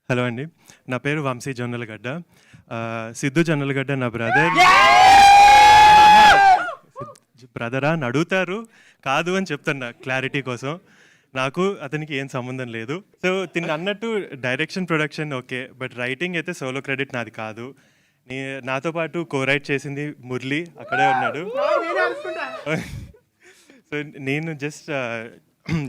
Hello అండి, నా పేరు వంశీ జొన్నలగడ్డ. సిద్ధు జొన్నలగడ్డ నా బ్రదరా అని అడుగుతారు, కాదు అని చెప్తున్నా క్లారిటీ కోసం. నాకు అతనికి ఏం సంబంధం లేదు. సో తిని అన్నట్టు direction production okay, but writing అయితే సోలో క్రెడిట్ నాది కాదు. నాతో పాటు కో-రైట్ చేసింది మురళి, అక్కడే ఉన్నాడు. సో నేను జస్ట్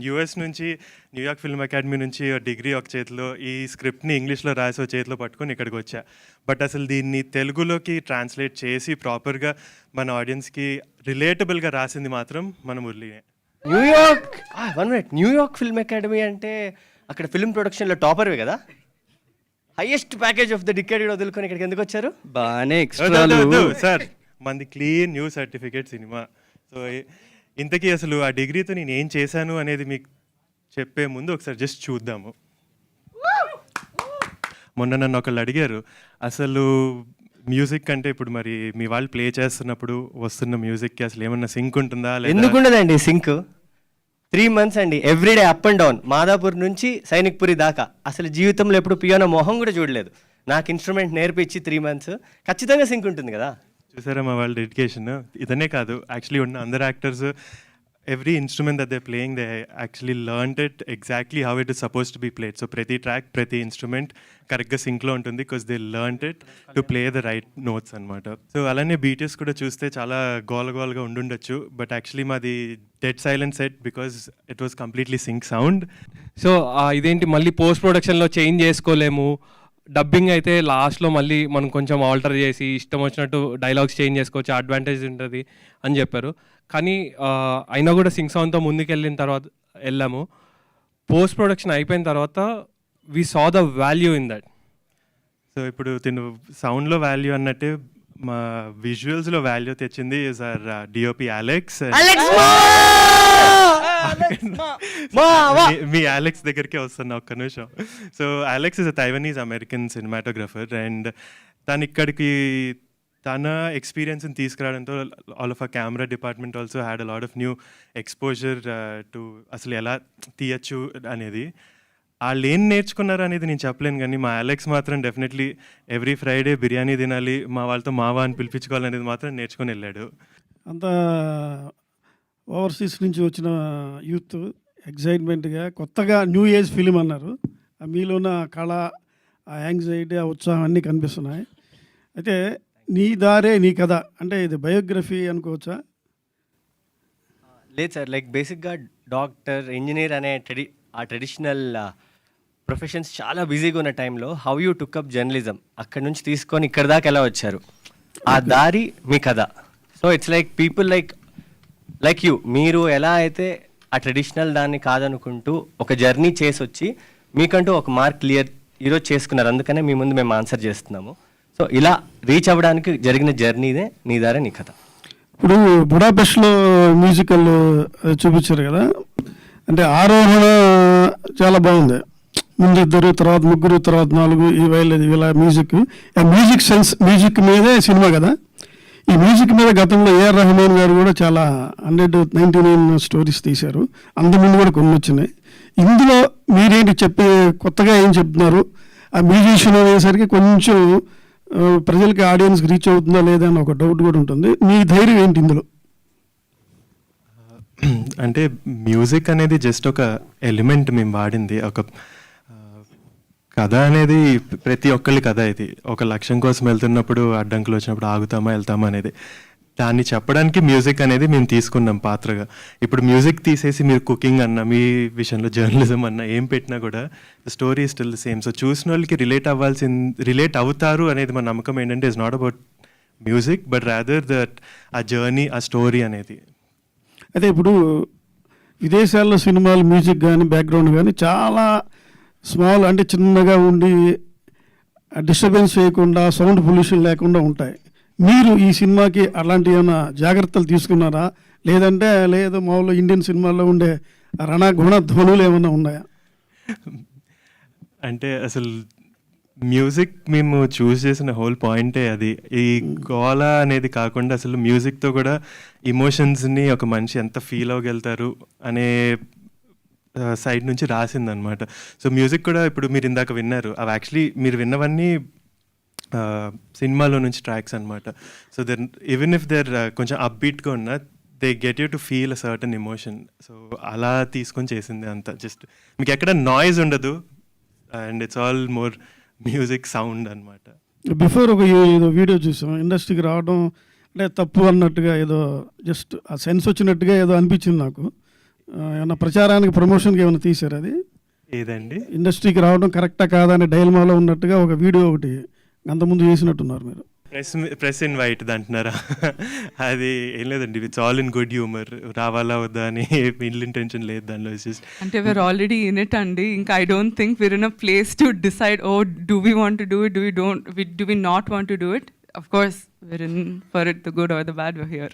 యుఎస్ నుంచి, న్యూయార్క్ ఫిల్మ్ అకాడమీ నుంచి డిగ్రీ ఒక చేతిలో, ఈ స్క్రిప్ట్ని ఇంగ్లీష్లో రాసి ఒక చేతిలో పట్టుకొని ఇక్కడికి వచ్చా. బట్ అసలు దీన్ని తెలుగులోకి ట్రాన్స్లేట్ చేసి ప్రాపర్గా మన ఆడియన్స్కి రిలేటబుల్గా రాసింది మాత్రం మన మురళినే. న్యూయార్క్ ఫిల్మ్ అకాడమీ అంటే అక్కడ ఫిల్మ్ ప్రొడక్షన్లో టాపర్వే కదా, highest package of the decade వదులుకొని ఇక్కడికి ఎందుకు వచ్చారు? బాగానే సార్ మంది clean new certificate cinema. So ఇంతకీ అసలు ఆ డిగ్రీతో నేను ఏం చేశాను అనేది మీకు చెప్పే ముందు ఒకసారి జస్ట్ చూద్దాము. మొన్న నన్ను ఒకళ్ళు అడిగారు, అసలు మ్యూజిక్ అంటే ఇప్పుడు మరి మీ వాళ్ళు ప్లే చేస్తున్నప్పుడు వస్తున్న మ్యూజిక్కి అసలు ఏమన్నా సింక్ ఉంటుందా? ఎందుకుండదండి సింక్? 3 months అండి, everyday up and down, Madhapur నుంచి సైనిక్పురి దాకా. అసలు జీవితంలో ఎప్పుడు పియానో మొహం కూడా చూడలేదు. నాకు ఇన్స్ట్రుమెంట్ నేర్పించి 3 months, ఖచ్చితంగా సింక్ ఉంటుంది కదా. చూసారా మా వాళ్ళ డెడికేషన్? ఇదనే కాదు, యాక్చువల్లీ ఉన్న అందరు actors every instrument that they playing they actually learned it exactly how it is suppose to be played. So ప్రతి ట్రాక్, ప్రతి ఇన్స్ట్రుమెంట్ కరెక్ట్గా సింక్లో ఉంటుంది, because they learned it to play the right notes అనమాట. So అలానే BTS కూడా చూస్తే చాలా గోలగోలుగా ఉండుండొచ్చు, బట్ యాక్చువల్లీ మాది dead silent set because it was completely sync sound. So ఇదేంటి మళ్ళీ పోస్ట్ ప్రొడక్షన్లో చేంజ్ చేసుకోలేము, డబ్బింగ్ అయితే లాస్ట్లో మళ్ళీ మనం కొంచెం ఆల్టర్ చేసి ఇష్టం వచ్చినట్టు డైలాగ్స్ చేంజ్ చేసుకోవచ్చు, అడ్వాంటేజ్ ఉంటుంది అని చెప్పారు. కానీ అయినా కూడా సింగ్ సౌండ్తో ముందుకు వెళ్ళాము. పోస్ట్ ప్రొడక్షన్ అయిపోయిన తర్వాత we saw the value in that. So ఇప్పుడు తిను సౌండ్లో వాల్యూ అన్నట్టు మా విజువల్స్లో వాల్యూ తెచ్చింది ఇస్ ఆర్ డిఓపి అలెక్స్. మీ అలెక్స్ దగ్గరికి వస్తున్నా ఒక్క నిమిషం. So Alex is a Taiwanese American cinematographer, and తన ఎక్స్పీరియన్స్ని తీసుకురావడంతో ఆల్ ఆఫ్ ఆ camera department also had a lot of new exposure to అసలు ఎలా తీయచ్చు అనేది. వాళ్ళు ఏం నేర్చుకున్నారు అనేది నేను చెప్పలేను, కానీ మా అలెక్స్ మాత్రం డెఫినెట్లీ ఎవ్రీ ఫ్రైడే బిర్యానీ తినాలి, మా వాళ్ళతో మావా అని పిలిపించుకోవాలనేది మాత్రం నేర్చుకొని వెళ్ళాడు. అంతా ఓవర్సీస్ నుంచి వచ్చిన యూత్ ఎగ్జైట్మెంట్గా కొత్తగా న్యూ ఏజ్ ఫిలిం అన్నారు. మీలో ఉన్న కళ, ఆ యాంగ్జైటీ, ఆ ఉత్సాహం అన్నీ కనిపిస్తున్నాయి. అయితే నీ దారే నీ కథ అంటే ఇది బయోగ్రఫీ అనుకోవచ్చా? లేదు సార్, లైక్ బేసిక్గా డాక్టర్, ఇంజనీర్ అనే ట్రెడిషనల్ ప్రొఫెషన్స్ చాలా బిజీగా ఉన్న టైంలో how you took up journalism, అక్కడ నుంచి తీసుకొని ఇక్కడ దాకా ఎలా వచ్చారు, ఆ దారి మీ కథ. So it's like people like you, మీరు ఎలా అయితే ఆ ట్రెడిషనల్ దాన్ని కాదనుకుంటూ ఒక జర్నీ చేసి వచ్చి మీకంటూ ఒక మార్క్ క్లియర్ ఈరోజు చేసుకున్నారు, అందుకనే మీ ముందు మేము ఆన్సర్ చేస్తున్నాము. సో ఇలా రీచ్ అవ్వడానికి జరిగిన జర్నీదే నీ దారే నీ కథ. ఇప్పుడు బుడాపెస్ట్లో మ్యూజికల్ చూపించారు కదా, అంటే ఆరోహణ చాలా బాగుంది. ముందు 2, తర్వాత 3, తర్వాత 4 ఇలా మ్యూజిక్ సెన్స్, మ్యూజిక్ మీదే సినిమా కదా. ఈ మ్యూజిక్ మీద గతంలో ఏఆర్ రెహమాన్ గారు కూడా చాలా 199 స్టోరీస్ తీశారు, అంతకుముందు కూడా కొన్ని వచ్చినాయి. ఇందులో మీరేంటి కొత్తగా ఏం చెప్తున్నారు? ఆ మ్యూజిషియన్ అనేసరికి కొంచెం ప్రజలకి, ఆడియన్స్కి రీచ్ అవుతుందా లేదా అని ఒక డౌట్ కూడా ఉంటుంది. మీ ధైర్యం ఏంటి ఇందులో? అంటే మ్యూజిక్ అనేది జస్ట్ ఒక ఎలిమెంట్ మేము వాడింది. ఒక కథ అనేది ప్రతి ఒక్కళ్ళ కథ. ఇది ఒక లక్ష్యం కోసం వెళ్తున్నప్పుడు అడ్డంకులు వచ్చినప్పుడు ఆగుతామా వెళ్తామా అనేది, దాన్ని చెప్పడానికి మ్యూజిక్ అనేది మేము తీసుకున్నాం పాత్రగా. ఇప్పుడు మ్యూజిక్ తీసేసి మీరు కుకింగ్ అన్నా, మీ విషయంలో జర్నలిజం అన్నా ఏం పెట్టినా కూడా story still the same. So చూసిన వాళ్ళకి రిలేట్ అవుతారు అనేది మన నమ్మకం ఏంటంటే it's not about music but rather that ఆ జర్నీ, ఆ స్టోరీ అనేది. అయితే ఇప్పుడు విదేశాల్లో సినిమాలు మ్యూజిక్ కానీ బ్యాక్గ్రౌండ్ కానీ చాలా స్మాల్, అంటే చిన్నగా ఉండి డిస్టర్బెన్స్ చేయకుండా, సౌండ్ పొల్యూషన్ లేకుండా ఉంటాయి. మీరు ఈ సినిమాకి అలాంటి ఏమైనా జాగ్రత్తలు తీసుకున్నారా? లేదంటే లేదు మామూలు ఇండియన్ సినిమాల్లో ఉండే రణగుణ ధ్వనులు ఏమైనా ఉన్నాయా? అంటే అసలు మ్యూజిక్ మేము చూస్ చేసిన హోల్ పాయింటే అది. ఈ గోల అనేది కాకుండా అసలు మ్యూజిక్తో కూడా ఇమోషన్స్ని ఒక మనిషి ఎంత ఫీల్ అవ్వగలుగుతారు అనే సైడ్ నుంచి రాసిందనమాట. సో మ్యూజిక్ కూడా ఇప్పుడు మీరు ఇందాక విన్నారు, అవి యాక్చువల్లీ మీరు విన్నవన్నీ సినిమాలో నుంచి ట్రాక్స్ అనమాట. So there even if there కొంచెం అప్బీట్గా ఉన్న they get you to feel a certain emotion. So అలా తీసుకొని చేసింది అంతా. జస్ట్ మీకు ఎక్కడ నాయిస్ ఉండదు and it's all more music sound అనమాట. బిఫోర్ ఒక ఏదో వీడియో చూసాం, ఇండస్ట్రీకి రావడం అంటే తప్పు అన్నట్టుగా ఏదో జస్ట్ ఆ సెన్స్ వచ్చినట్టుగా ఏదో అనిపించింది నాకు. ఏమన్నా ప్రచారానికి ప్రమోషన్కి ఏమైనా తీశారు? అది ఏదండి? ఇండస్ట్రీకి రావడం కరెక్టా కాదా అనే డైలమాలో ఉన్నట్టుగా ఒక వీడియో ఒకటి అంతకుముందు చేసినట్టున్నారు మీరు. ప్రెస్ ఇన్వైట్ అంటున్నారా? అది ఏం లేదండి, it's all in good humour. రావాలా వద్దా అని ఇల్ ఇంటెన్షన్ లేదు దానిలో. అంటే we're already in it అండి. ఇంకా I don't think we're in a place to decide, oh, do we want to do it, do we not want to do it. Of course we're in for it, the good or the bad, we're here.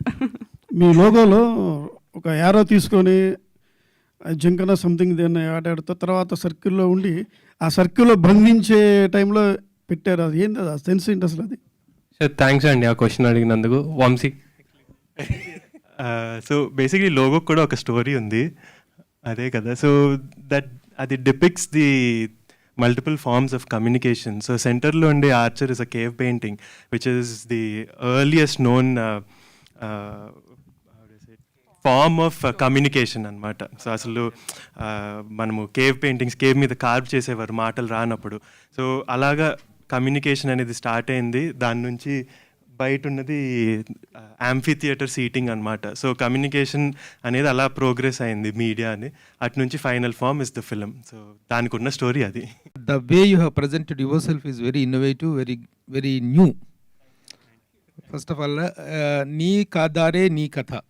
మీ లోగోలో ఒక arrow తీసుకొని జింకన something దేన్ని ఆడాడుతో తర్వాత సర్కిల్లో ఉండి ఆ సర్కిల్లో బంధించే టైంలో పెట్టారు. అది ఏంది, అది సెన్స్ ఏంటి అసలు? అది సార్ థ్యాంక్స్ అండి ఆ క్వశ్చన్ అడిగినందుకు. వంశీ. సో బేసిక్లీ లోగో కూడా ఒక స్టోరీ ఉంది, అదే కదా. సో అది depicts the multiple forms of communication. So సెంటర్లో ఉండే archer is a cave painting which is the earliest known form of communication అనమాట. సో అసలు మనము కేవ్ పెయింటింగ్స్ కేవ్ మీద కార్వ్ చేసేవారు మాటలు రానప్పుడు. సో అలాగా కమ్యూనికేషన్ అనేది స్టార్ట్ అయింది. దాని నుంచి బయట ఉన్నది యాంఫీ థియేటర్ సీటింగ్ అనమాట. సో కమ్యూనికేషన్ అనేది అలా ప్రోగ్రెస్ అయింది మీడియా అని. అటు నుంచి final form is the film. So దానికి ఉన్న స్టోరీ అది. The way you have presented yourself is very innovative, very new. First of all, nee kadare nee katha.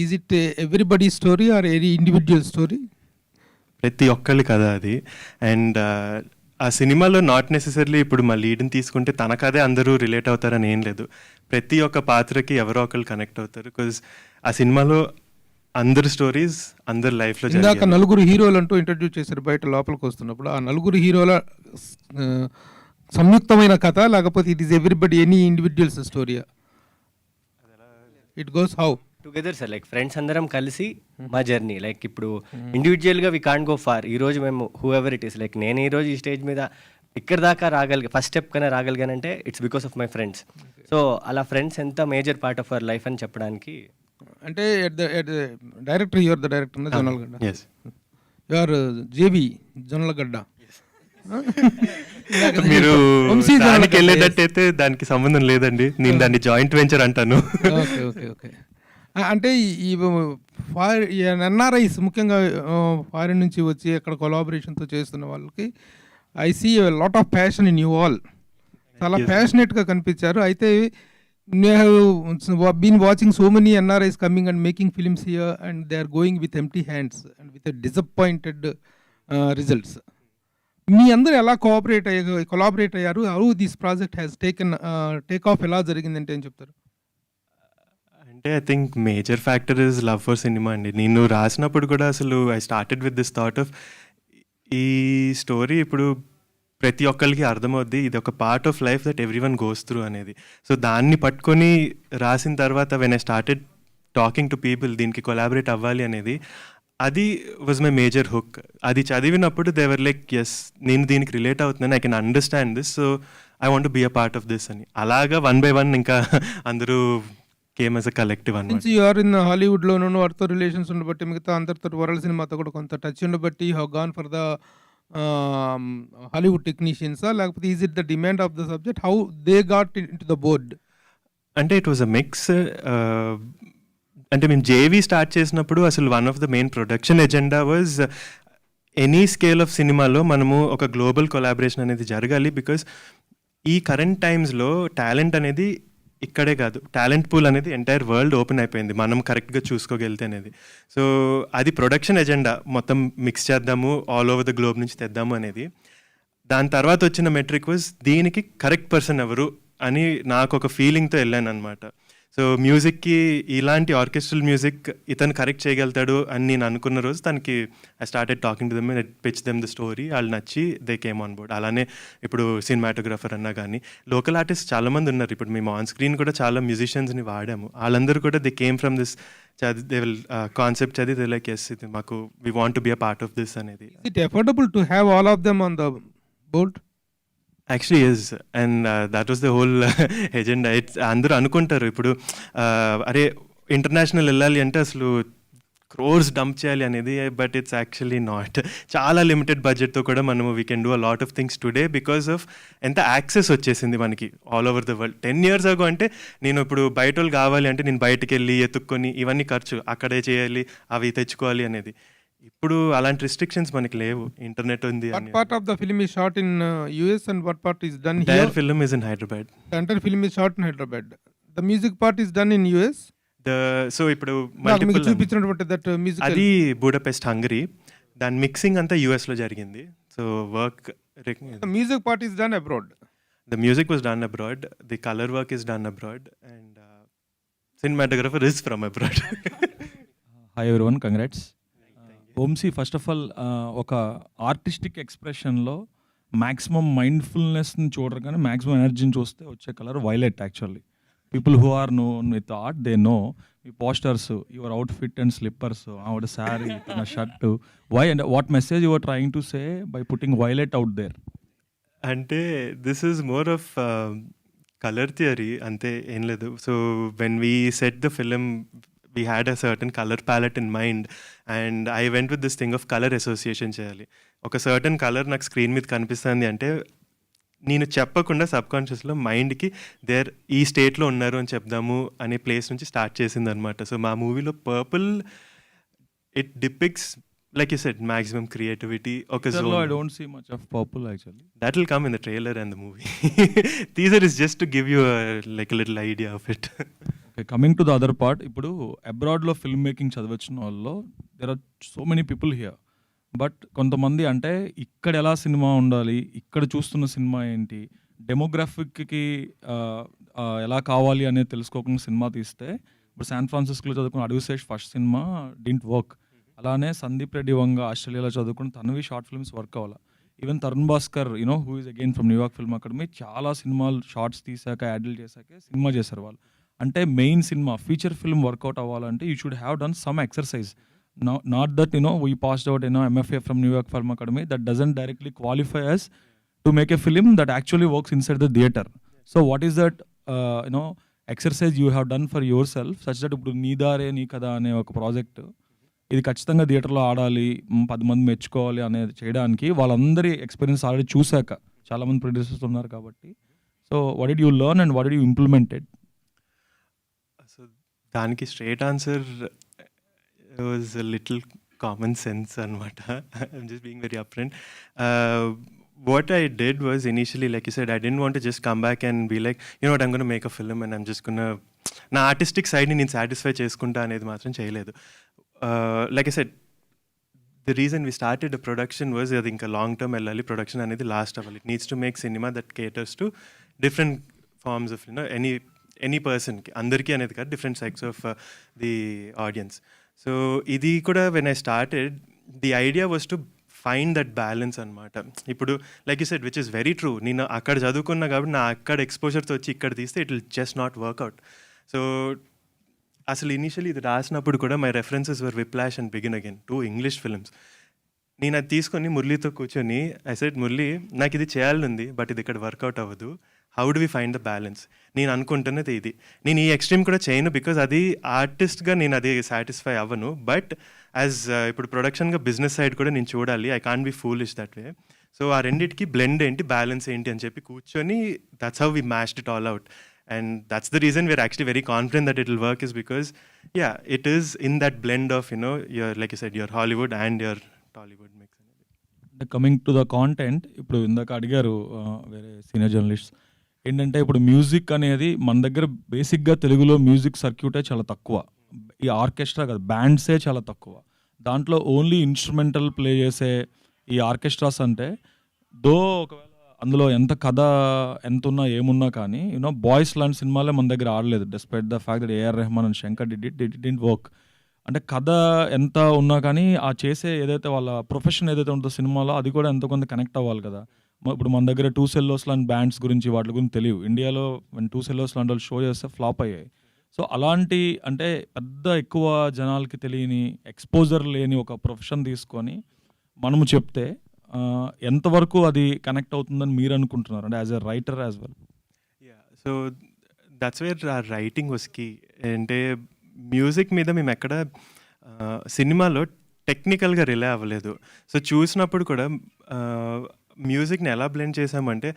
Is it everybody's story or any individual story? ప్రతి ఒక్కళ్ళు కదా అది. And ఆ సినిమాలో not necessarily ఇప్పుడు మా లీడ్ని తీసుకుంటే తన కథే అందరూ రిలేట్ అవుతారని ఏం లేదు. ప్రతి ఒక్క పాత్రకి ఎవరో ఒకళ్ళు కనెక్ట్ అవుతారు. బికాజ్ ఆ సినిమాలో అందరు స్టోరీస్ అందరు లైఫ్లో ఇందాక నలుగురు హీరోలు అంటూ ఇంట్రడ్యూస్ చేశారు బయట లోపలికి వస్తున్నప్పుడు. ఆ నలుగురు హీరోల సంయుక్తమైన కథ లేకపోతే it is everybody any individuals స్టోరీయా? It goes how together sir, like friends అందరం కలిసి మా జర్నీ. లైక్ ఇప్పుడు ఇండివిజువల్గా వి కాంట్ గో ఫార్. ఈ రోజు మేము who ever it is, like నేను ఈ రోజు ఈ స్టేజ్ మీద ఇక్కడ దాకా ఫస్ట్ స్టెప్ కన్నా రాగలిగానంటే it's because of my friends. So అలా ఫ్రెండ్స్ ఎంత major part of our life అని చెప్పడానికి. అంటే director your the director Jonnalagadda, Yes. Your JB Jonnalagadda. మీరు వంశీ దానికి జొన్నలగడ్డ, వెళ్ళేటట్టయితే దానికి సంబంధం లేదండి. నేను దాన్ని జాయింట్ వెంచర్ అంటాను. Okay okay okay. అంటే ఈ ఎన్ఆర్ఐస్ ముఖ్యంగా ఫారిన్ నుంచి వచ్చి అక్కడ కొలాబరేషన్తో చేస్తున్న వాళ్ళకి I see lot of passion in you all. చాలా ప్యాషనెట్గా కనిపించారు. అయితే been watching so many NRIs coming and making films here and they are going with empty hands and with disappointed results. మీ అందరూ ఎలా కొలాబరేట్ అయ్యారు? How this project has take off ఎలా జరిగిందంటే ఏం చెప్తారు? అంటే I think major factor is love for cinema అండి. నేను రాసినప్పుడు కూడా అసలు I started with this thought of ఈ స్టోరీ ఇప్పుడు ప్రతి ఒక్కరికి అర్థమవుద్ది, ఇది ఒక part of life that every one goes through అనేది. సో దాన్ని పట్టుకొని రాసిన తర్వాత when I started talking to people దీనికి కొలాబరేట్ అవ్వాలి అనేది, అది వాజ్ మై మేజర్ హుక్. అది చదివినప్పుడు దేవర్ లైక్ ఎస్ నేను దీనికి రిలేట్ అవుతున్నాను, I can understand this, so I want to be a part of this అని. అలాగా 1 by 1 ఇంకా అందరూ కేమ్ యాజ్ అ కలెక్టివ్ అన్నమాట. యూ ఆర్ ఇన్ హాలీవుడ్లో వారితో రిలేషన్స్ ఉండబట్టి మిగతా అందరితో వరల్డ్ సినిమాతో కూడా కొంత టచ్ ఉండబట్టి you have gone for the Hollywood టెక్నీషియన్సా లేకపోతే is it the demand of the subject? How they got into the board? అంటే ఇట్ వాజ్ అ మిక్స్. అంటే మేము జేవీ స్టార్ట్ చేసినప్పుడు అసలు one of the main production agenda was any scale of సినిమాలో మనము ఒక గ్లోబల్ కొలాబరేషన్ అనేది జరగాలి. బికాస్ ఈ కరెంట్ టైమ్స్లో టాలెంట్ అనేది ఇక్కడే కాదు, టాలెంట్ పూల్ అనేది ఎంటైర్ వరల్డ్ ఓపెన్ అయిపోయింది మనం కరెక్ట్గా చూసుకోగలితే అనేది. సో అది ప్రొడక్షన్ ఎజెండా, మొత్తం మిక్స్ చేద్దాము, ఆల్ ఓవర్ ద గ్లోబ్ నుంచి తెద్దాము అనేది. దాని తర్వాత వచ్చిన మెట్రిక్ వాజ్ దీనికి కరెక్ట్ పర్సన్ ఎవరు అని నాకు ఒక ఫీలింగ్తో వెళ్ళాను అనమాట. సో మ్యూజిక్కి ఇలాంటి ఆర్కెస్ట్రల్ మ్యూజిక్ ఇతను కరెక్ట్ చేయగలుగుతాడు అని నేను అనుకున్న రోజు తనకి I started talking to them and pitch them the story. వాళ్ళు నచ్చి దే కేమ్ ఆన్ బోర్డ్. అలానే ఇప్పుడు సినిమాటోగ్రఫర్ అన్నా కానీ లోకల్ ఆర్టిస్ట్ చాలామంది ఉన్నారు. ఇప్పుడు మేము ఆన్ స్క్రీన్ కూడా చాలా మ్యూజిషియన్స్ని వాడాము. వాళ్ళందరూ కూడా they came from this they will concept చదివి లైక్ ఎస్ ఇది మాకు we want to be a part of this అనేది. Is it affordable to have all of them on the board? Actually is and that was the whole agenda. అందరూ అనుకుంటారు ఇప్పుడు అరే international వెళ్ళాలి అంటే అసలు క్రోర్స్ డంప్ చేయాలి అనేది, బట్ ఇట్స్ యాక్చువల్లీ నాట్. చాలా లిమిటెడ్ బడ్జెట్తో కూడా మనము we can do a lot of things today because of ఎంత యాక్సెస్ వచ్చేసింది మనకి all over the world. 10 years ago అంటే నేను ఇప్పుడు బయట వాళ్ళు కావాలి అంటే నేను బయటకు వెళ్ళి ఎత్తుక్కొని ఇవన్నీ ఖర్చు అక్కడే చేయాలి, అవి తెచ్చుకోవాలి అనేది. ఇప్పుడు అలాంటి రిస్ట్రిక్షన్స్ మనకి లేవు, ఇంటర్నెట్ ఉంది. What part of the film is shot in US and what part is done here? Entire film is in Hyderabad. The entire film is shot in Hyderabad. The music part is done in US. So ఇప్పుడు నాకు మీకు multiple చూపించినటువంటి that music అది Budapest Hungary. దాని mixing అంతా యుఎస్లో జరిగింది. So work the music part is done abroad. The music was done abroad, the colour work is done abroad and cinematographer is from abroad. Hi everyone, congrats. Vamsi, first of all ఒక artistic ఎక్స్ప్రెషన్లో maximum మైండ్ఫుల్నెస్ని చూడరు కానీ maximum ఎనర్జీని చూస్తే వచ్చే colour violet. Actually people who are known with art they know మీ posters, your outfit and slippers, ఆవిడ శారీ, తన shirt, why and what message your trying to say by putting violet out there? అంటే this is more of colour theory, అంతే, ఏం లేదు. So when we set the film we had a certain color palette in mind and I went with this thing of color association చేయాలి. ఒక certain colour నాకు screen మీద కనిపిస్తుంది అంటే నేను చెప్పకుండా సబ్కాన్షియస్లో మైండ్కి దేర్ ఈ స్టేట్లో ఉన్నారు అని చెప్దాము అనే ప్లేస్ నుంచి స్టార్ట్ చేసింది అనమాట. సో మా మూవీలో purple it డిపిక్స్ like you said maximum creativity. ఒక I zone don't see much of purple actually. that will come in the trailer and the movie. Teaser is just to give you like a little idea of it. Okay, coming to the other part, ఇప్పుడు అబ్రాడ్లో film making చదివచ్చిన వాళ్ళు there are so many people here. But కొంతమంది అంటే ఇక్కడ ఎలా cinema ఉండాలి, ఇక్కడ చూస్తున్న సినిమా ఏంటి, డెమోగ్రాఫిక్కి ఎలా కావాలి అనేది తెలుసుకోకుండా సినిమా తీస్తే, ఇప్పుడు శాన్ ఫ్రాన్సిస్కోలో చదువుకున్న అడ్విసేష్ ఫస్ట్ సినిమా డింట్ వర్క్. అలానే సందీప్ రెడ్డి వంగ ఆస్ట్రేలియాలో చదువుకుని తనవి షార్ట్ ఫిల్మ్స్ వర్క్ అవ్వాలి. Even Tarun Bhaskar you know who is again from New York film academy చాలా సినిమాలు షార్ట్స్ తీసాక యాడిల్ చేశాకే సినిమా చేశారు వాళ్ళు. అంటే మెయిన్ సినిమా ఫీచర్ ఫిల్మ్ వర్కౌట్ అవ్వాలంటే you should have done some exercise. Not that we passed out MFA from New York film academy, that doesn't directly qualify us to make a film that actually works inside the theatre. So what is that exercise you have done for yourself such that ఇప్పుడు నీ దారే నీ కదా అనే ఒక project ఇది ఖచ్చితంగా థియేటర్లో ఆడాలి, 10 మంది మెచ్చుకోవాలి అనేది చేయడానికి వాళ్ళందరి ఎక్స్పీరియన్స్ ఆల్రెడీ చూశాక చాలామంది ప్రొడ్యూసర్స్ ఉన్నారు కాబట్టి. So what did you learn and what did you implemented? So దానికి straight answer was little common sense అనమాట. I'm just being very apparent. what I did was initially, like you said, I didn't want to just come back and be like, you know what, I'm going to make a film and I'm just going to నా artistic సైడ్ని నేను satisfy చేసుకుంటా అనేది మాత్రం చేయలేదు. Like I said, the reason we started production was అది ఇంకా long term వెళ్ళాలి, ప్రొడక్షన్ అనేది లాస్ట్ అవ్వాలి. It needs to make cinema that caters to different forms of any పర్సన్కి, అందరికీ అనేది కాదు, different sects of the audience. So ఇది కూడా when I started, the idea was to find that balance అనమాట. ఇప్పుడు like you said, which is very true, నేను అక్కడ చదువుకున్నా కాబట్టి నా అక్కడ ఎక్స్పోజర్తో వచ్చి ఇక్కడ తీస్తే it will just not work out. So అసలు ఇనిషియలీ ఇది రాసినప్పుడు కూడా my references were whiplash and begin again 2 English films. నేను అది తీసుకొని మురళీతో కూర్చొని ఐ సెడ్, మురళీ నాకు ఇది చేయాలనుంది బట్ ఇది ఇక్కడ వర్కౌట్ అవ్వదు, how do we find the balance? నేను అనుకుంటున్నది ఇది, నేను ఈ ఎక్స్ట్రీమ్ కూడా చేయను బికాజ్ అది ఆర్టిస్ట్గా నేను అది సాటిస్ఫై అవ్వను, బట్ యాజ్ ఇప్పుడు ప్రొడక్షన్గా బిజినెస్ సైడ్ కూడా నేను చూడాలి, I can't be foolish that way. So ఆ రెండింటికి బ్లెండ్ ఏంటి, బ్యాలెన్స్ ఏంటి అని చెప్పి కూర్చొని that's how we matched it all out. And that's the reason we're actually very confident that it will work, is because, yeah, it is in that blend of, your, like you said, your Hollywood and your Tollywood mix. Coming to the content, ఇప్పుడు ఇందాక అడిగారు వేరే senior journalist, ఏంటంటే ఇప్పుడు music అనేది మన దగ్గర బేసిక్గా తెలుగులో మ్యూజిక్ సర్క్యూటే చాలా తక్కువ, ఈ ఆర్కెస్ట్రా కాదు బ్యాండ్సే చాలా తక్కువ. దాంట్లో ఓన్లీ ఇన్స్ట్రుమెంటల్ ప్లే చేసే ఈ ఆర్కెస్ట్రాస్ అంటే, దో ఒకవేళ అందులో ఎంత కథ ఎంత ఉన్నా ఏమున్నా కానీ బాయ్స్ లాంటి సినిమాలే మన దగ్గర ఆడలేదు. Despite the fact that AR Rahman and Shankar did work. అంటే కథ ఎంత ఉన్నా కానీ ఆ చేసే ఏదైతే వాళ్ళ ప్రొఫెషన్ ఏదైతే ఉంటుందో సినిమాలో అది కూడా ఎంతో కొంత కనెక్ట్ అవ్వాలి కదా. ఇప్పుడు మన దగ్గర 2 Cellos లాంటి బ్యాండ్స్ గురించి వాటి గురించి తెలియదు. ఇండియాలో 2 Cellos లాంటి వాళ్ళు షో చేస్తే ఫ్లాప్ అయ్యాయి. సో అలాంటి అంటే పెద్ద ఎక్కువ జనాలకి తెలియని ఎక్స్పోజర్ లేని ఒక ప్రొఫెషన్ తీసుకొని మనము చెప్తే ఎంతవరకు అది కనెక్ట్ అవుతుందని మీరు అనుకుంటున్నారు, అంటే as a writer as well? So that's where ఆ రైటింగ్ వాస్ కీ. అంటే మ్యూజిక్ మీద మేము ఎక్కడ సినిమాలో టెక్నికల్గా రిలే అవ్వలేదు. సో చూసినప్పుడు కూడా మ్యూజిక్ని ఎలా బ్లెండ్ చేసామంటే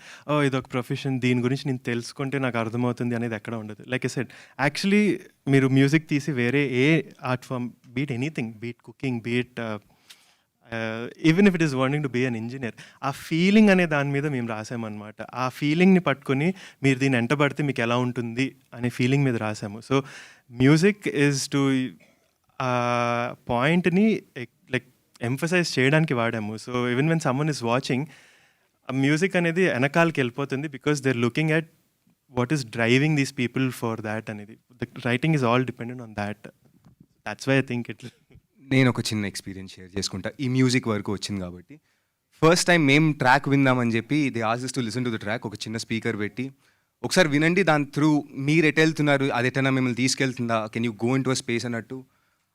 ఇదొక ప్రొఫెషన్, దీని గురించి నేను తెలుసుకుంటే నాకు అర్థమవుతుంది అనేది ఎక్కడ ఉండదు. లైక్ ఐ సెడ్, యాక్చువల్లీ మీరు మ్యూజిక్ తీసి వేరే ఏ art form, be it anything, be it cooking, be it even if it is wanting to be an engineer, ఆ ఫీలింగ్ అనే దాని మీద మేము రాసామన్నమాట. ఆ ఫీలింగ్ని పట్టుకొని మీరు దీన్ని ఎంటబడితే మీకు ఎలా ఉంటుంది అనే ఫీలింగ్ మీద రాసాము. సో మ్యూజిక్ ఈజ్ టు ఆ పాయింట్ని లైక్ ఎంఫసైజ్ చేయడానికి వాడాము. So even when someone is watching, ఆ మ్యూజిక్ అనేది వెనకాలకి వెళ్ళిపోతుంది because they are looking at what is driving these people for that అనేది. The writing is all dependent on that. That's why I think it. నేను ఒక చిన్న experience share చేసుకుంటా. ఈ మ్యూజిక్ వరకు వచ్చింది కాబట్టి ఫస్ట్ టైం మేము ట్రాక్ విందామని చెప్పి the ask to listen to the track. ఒక చిన్న స్పీకర్ పెట్టి ఒకసారి వినండి, దాని త్రూ మీరు ఎటు వెళ్తున్నారు, అది ఎటైనా మిమ్మల్ని తీసుకెళ్తుందా, can you go into a space అన్నట్టు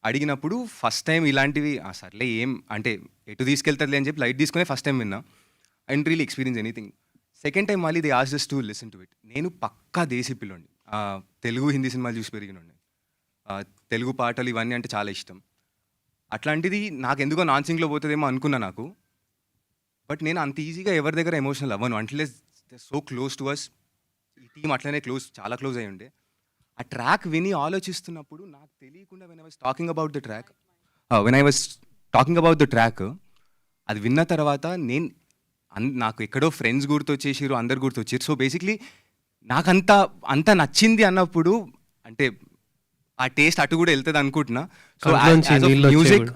అడిగినప్పుడు ఫస్ట్ టైం ఇలాంటివి సర్లే ఏం అంటే ఎటు తీసుకెళ్తారులే అని చెప్పి లైట్ తీసుకునే ఫస్ట్ టైం విన్నా. I don't really experience anything. Second time మళ్ళీ the ask to listen to it. నేను పక్కా దేశీ పిల్లండి, తెలుగు హిందీ సినిమాలు చూసి పెరిగినండి, తెలుగు పాటలు ఇవన్నీ అంటే చాలా ఇష్టం. అట్లాంటిది నాకు ఎందుకో నాన్ సింగ్లో పోతుందేమో అనుకున్నా నాకు. బట్ నేను అంత ఈజీగా ఎవరి దగ్గర ఎమోషనల్ అవ్వను unless they so close to us. ఈ టీం అట్లనే చాలా క్లోజ్ అయ్యి ఉండే. ఆ ట్రాక్ విని ఆలోచిస్తున్నప్పుడు నాకు తెలియకుండా when I was talking about the track అది విన్న తర్వాత నాకు ఎక్కడో ఫ్రెండ్స్ గుర్తొచ్చేసారు, అందరు గుర్తొచ్చారు. సో బేసిక్లీ నాకు అంత నచ్చింది అన్నప్పుడు అంటే ఆ టేస్ట్ అటు కూడా వెళ్తుంది అనుకుంటున్నా. సో మ్యూజిక్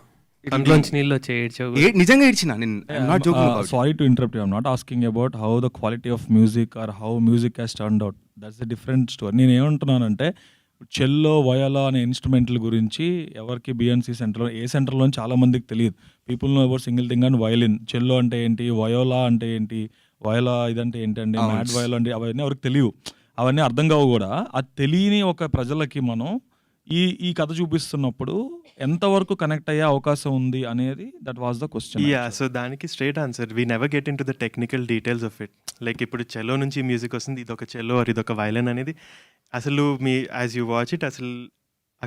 నిజంగా ఇచ్చిన నేను not joking about. Sorry to interrupt you, I am not asking about how the quality of music or how music has turned out. That's a different story. నేను ఏమంటున్నానంటే చెల్లో వయోలా అనే ఇన్స్ట్రుమెంట్ల గురించి ఎవరికి బిఎన్సి సెంటర్లో ఏ సెంటర్లో చాలా మందికి తెలియదు. People know about single thing and violin. Cello అంటే ఏంటి, వయోలా అంటే ఏంటి, వయోలా ఇదంటే ఏంటండి, మ్యాడ్ వయోలా అంటే అవన్నీ ఎవరికి తెలియవు, అవన్నీ అర్థం కావు కూడా. అది తెలియని ఒక ప్రజలకి మనం ఈ కథ చూపిస్తున్నప్పుడు ఎంతవరకు కనెక్ట్ అయ్యే అవకాశం ఉంది అనేది that was the question. So దానికి straight answer, we never get into the technical details of it. Like ఇప్పుడు చెల్లో నుంచి మ్యూజిక్ వస్తుంది, ఇదొక చెల్లో ఆర్ ఇదొక వైలన్ అనేది అసలు యాజ్ యూ వాచ్ ఇట్ అసలు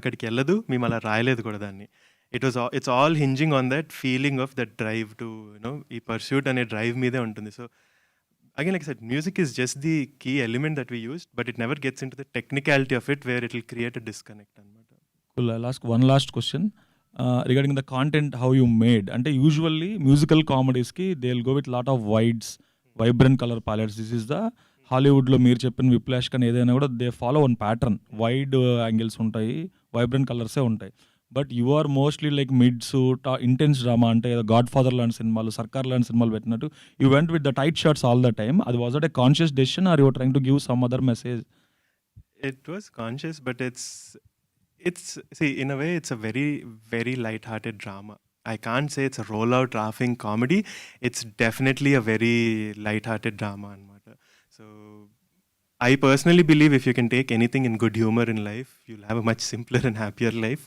అక్కడికి వెళ్ళదు, మేము అలా రాయలేదు కూడా దాన్ని. It's all hinging on that feeling of that drive to ఈ పర్స్యూట్ అనే డ్రైవ్ మీదే ఉంటుంది. So again, like I said, music is just the key element that we used, but it never gets into the technicality of it where it will create a disconnect. Cool. I'll ask one last question regarding the content, how you made. And usually musical comedies ki they'll go with lot of wides, vibrant color palettes. This is the Hollywood lo meer cheppina Whiplash kan edaina kuda they follow one pattern. Wide angles untayi, vibrant colors e untayi. But you are mostly like mids, intense drama అంటే Godfather లాంటి సినిమాలు, సర్కార్ లాంటి సినిమాలు పెట్టినట్టు you went with the tight shorts all the time. అది was at a conscious decision or you trying to give some other message? It was conscious, but it's see, in a way it's a very, very light-hearted drama. I can't say it's a roll-out laughing comedy. It's definitely a very light-hearted drama anamata. So I personally believe if you can take anything in good humor in life, you'll have a much simpler and happier life.